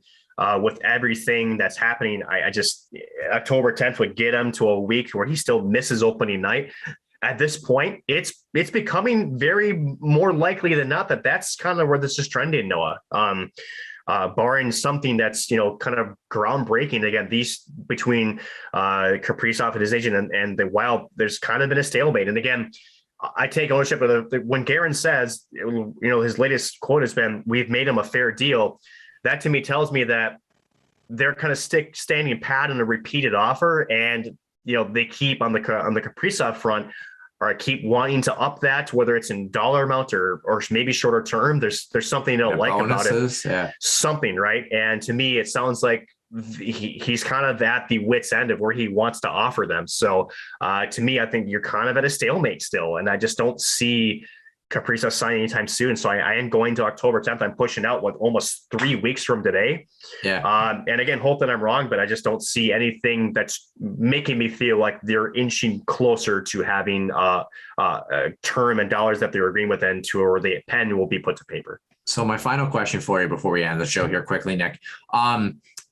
with everything that's happening, I just October 10th would get him to a week where he still misses opening night. At this point, it's becoming very more likely than not that's kind of where this is trending, Noah. Barring something that's kind of groundbreaking. Again, these between Kaprizov and his agent and the Wild, there's kind of been a stalemate. And again, I take ownership of when Guerin says, his latest quote has been, "We've made him a fair deal." That to me tells me that they're kind of standing pat on a repeated offer, and they keep on the Kaprizov front, or keep wanting to up that, whether it's in dollar amount or maybe shorter term. There's something they don't like bonuses, about it. Something, right? And to me, it sounds like he's kind of at the wit's end of where he wants to offer them. So to me, I think you're kind of at a stalemate still, and I just don't see Kaprizov signing anytime soon. So I am going to October 10th. I'm pushing out almost 3 weeks from today. And again, hope that I'm wrong, but I just don't see anything that's making me feel like they're inching closer to having a term and dollars that they're agreeing with, and or the pen will be put to paper. So my final question for you before we end the show here quickly, Nick,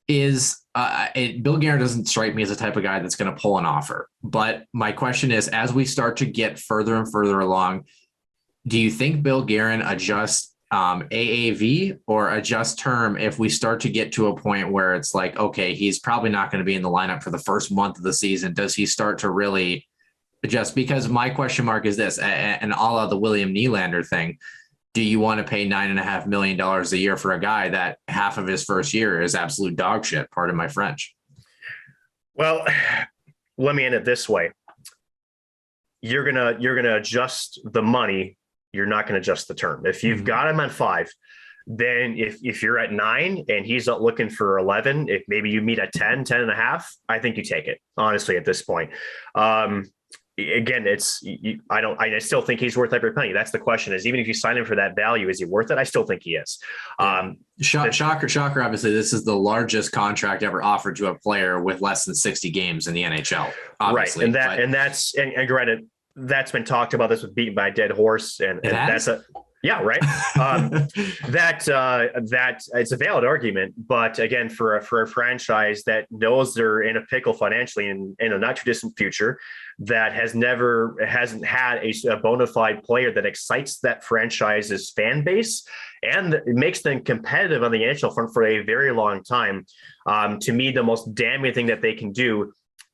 is Bill Guerin doesn't strike me as the type of guy that's going to pull an offer. But my question is, as we start to get further and further along, do you think Bill Guerin adjusts AAV or adjust term if we start to get to a point where it's like, okay, he's probably not going to be in the lineup for the first month of the season? Does he start to really adjust? Because my question mark is this, and a la the William Nylander thing, do you want to pay $9.5 million a year for a guy that half of his first year is absolute dog shit? Pardon my French. Well, let me end it this way. You're gonna adjust the money. You're not going to adjust the term. If you've got him at 5, then if you're at 9 and he's not looking for 11, if maybe you meet at 10 and a half, I think you take it, honestly, at this point. again, I still think he's worth every penny. That's the question, is even if you sign him for that value, is he worth it? I still think he is. Shocker. Obviously, this is the largest contract ever offered to a player with less than 60 games in the NHL. Obviously. Right. And granted, that's been talked about. This was beaten by a dead horse. And that's yeah, right. That it's a valid argument, but again, for a franchise that knows they're in a pickle financially in a not too distant future, that hasn't had a bona fide player that excites that franchise's fan base and makes them competitive on the NHL front for a very long time. To me, the most damning thing that they can do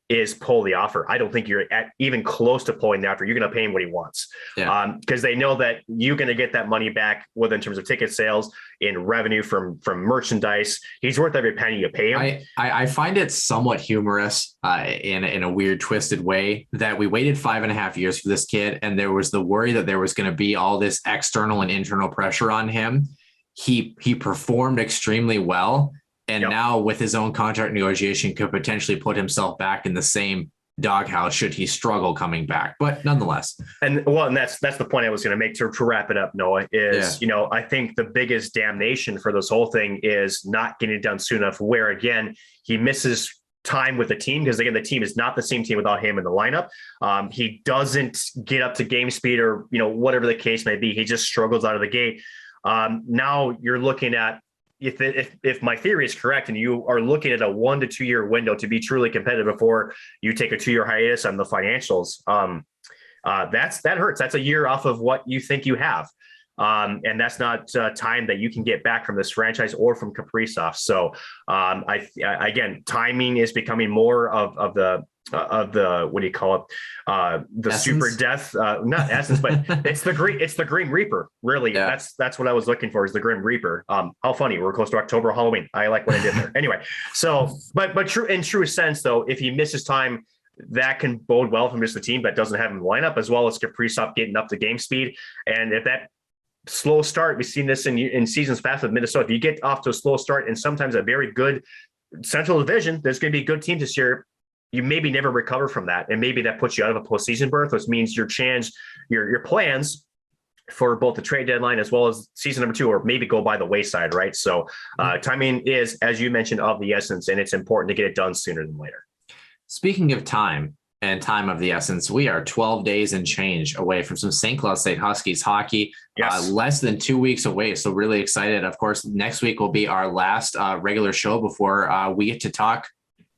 is pull the offer. I don't think you're even close to pulling the offer. You're going to pay him what he wants, because they know that you're going to get that money back, whether in terms of ticket sales, in revenue from merchandise. He's worth every penny you pay him. I find it somewhat humorous in a weird, twisted way that we waited 5.5 years for this kid, and there was the worry that there was going to be all this external and internal pressure on him. He performed extremely well. And now with his own contract negotiation could potentially put himself back in the same doghouse should he struggle coming back. But nonetheless. And that's the point I was going to make to wrap it up, Noah, is, I think the biggest damnation for this whole thing is not getting it done soon enough, where again, he misses time with the team, because again, the team is not the same team without him in the lineup. He doesn't get up to game speed, or, whatever the case may be. He just struggles out of the gate. Now you're looking at, if my theory is correct, and you are looking at a 1 to 2 year window to be truly competitive before you take a 2 year hiatus on the financials, that hurts. That's a year off of what you think you have. And that's not time that you can get back from this franchise or from Kaprizov. So again, timing is becoming more of the what do you call it? The essence? Super death, not essence, but it's the Grim Reaper. Really. Yeah. That's what I was looking for, is the Grim Reaper. How funny. We're close to October, Halloween. I like what I did there. Anyway. So, but in true sense though, if he misses time, that can bode well from just the team that doesn't have him in the lineup, as well as Kaprizov getting up to game speed. And if that slow start, we've seen this in seasons past with Minnesota, if you get off to a slow start and sometimes a very good Central Division, there's going to be a good team this year. You maybe never recover from that, and maybe that puts you out of a postseason berth, which means your plans for both the trade deadline as well as season number 2, or maybe go by the wayside, right? So timing is, as you mentioned, of the essence, and it's important to get it done sooner than later. Speaking of time and time of the essence, we are 12 days and change away from some St. Cloud State Huskies hockey. Yes. Less than 2 weeks away. So really excited. Of course, next week will be our last regular show before we get to talk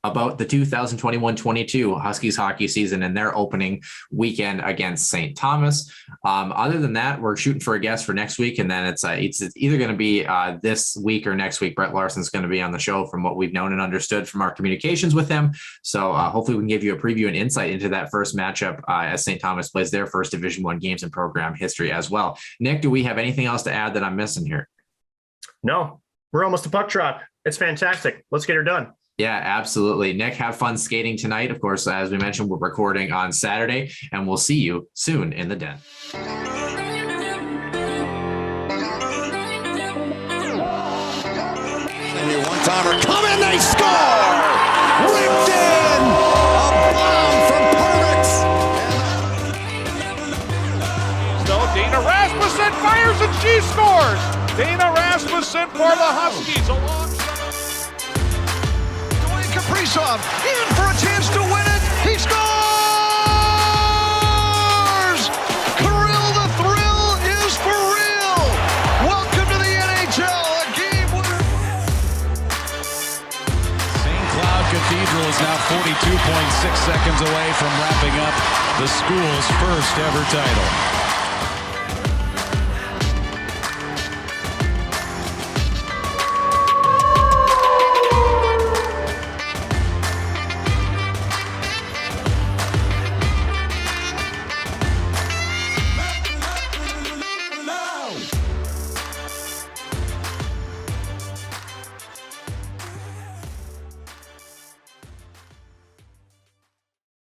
about the 2021-22 Huskies hockey season and their opening weekend against St. Thomas. Other than that, we're shooting for a guest for next week, and then it's either going to be this week or next week. Brett Larson's going to be on the show, from what we've known and understood from our communications with him. So hopefully we can give you a preview and insight into that first matchup as St. Thomas plays their first Division I games in program history as well. Nick, do we have anything else to add that I'm missing here? No, we're almost a puck drop. It's fantastic. Let's get her done. Yeah, absolutely. Nick, have fun skating tonight. Of course, as we mentioned, we're recording on Saturday, and we'll see you soon in the den. And your one-timer come in, they score! Ripped in! A bomb from Prunovich! So Dana Rasmussen fires and she scores! Dana Rasmussen for the Huskies along. Kaprizov in for a chance to win it. He scores! Kirill the Thrill is for real. Welcome to the NHL. A game winner. St. Cloud Cathedral is now 42.6 seconds away from wrapping up the school's first ever title.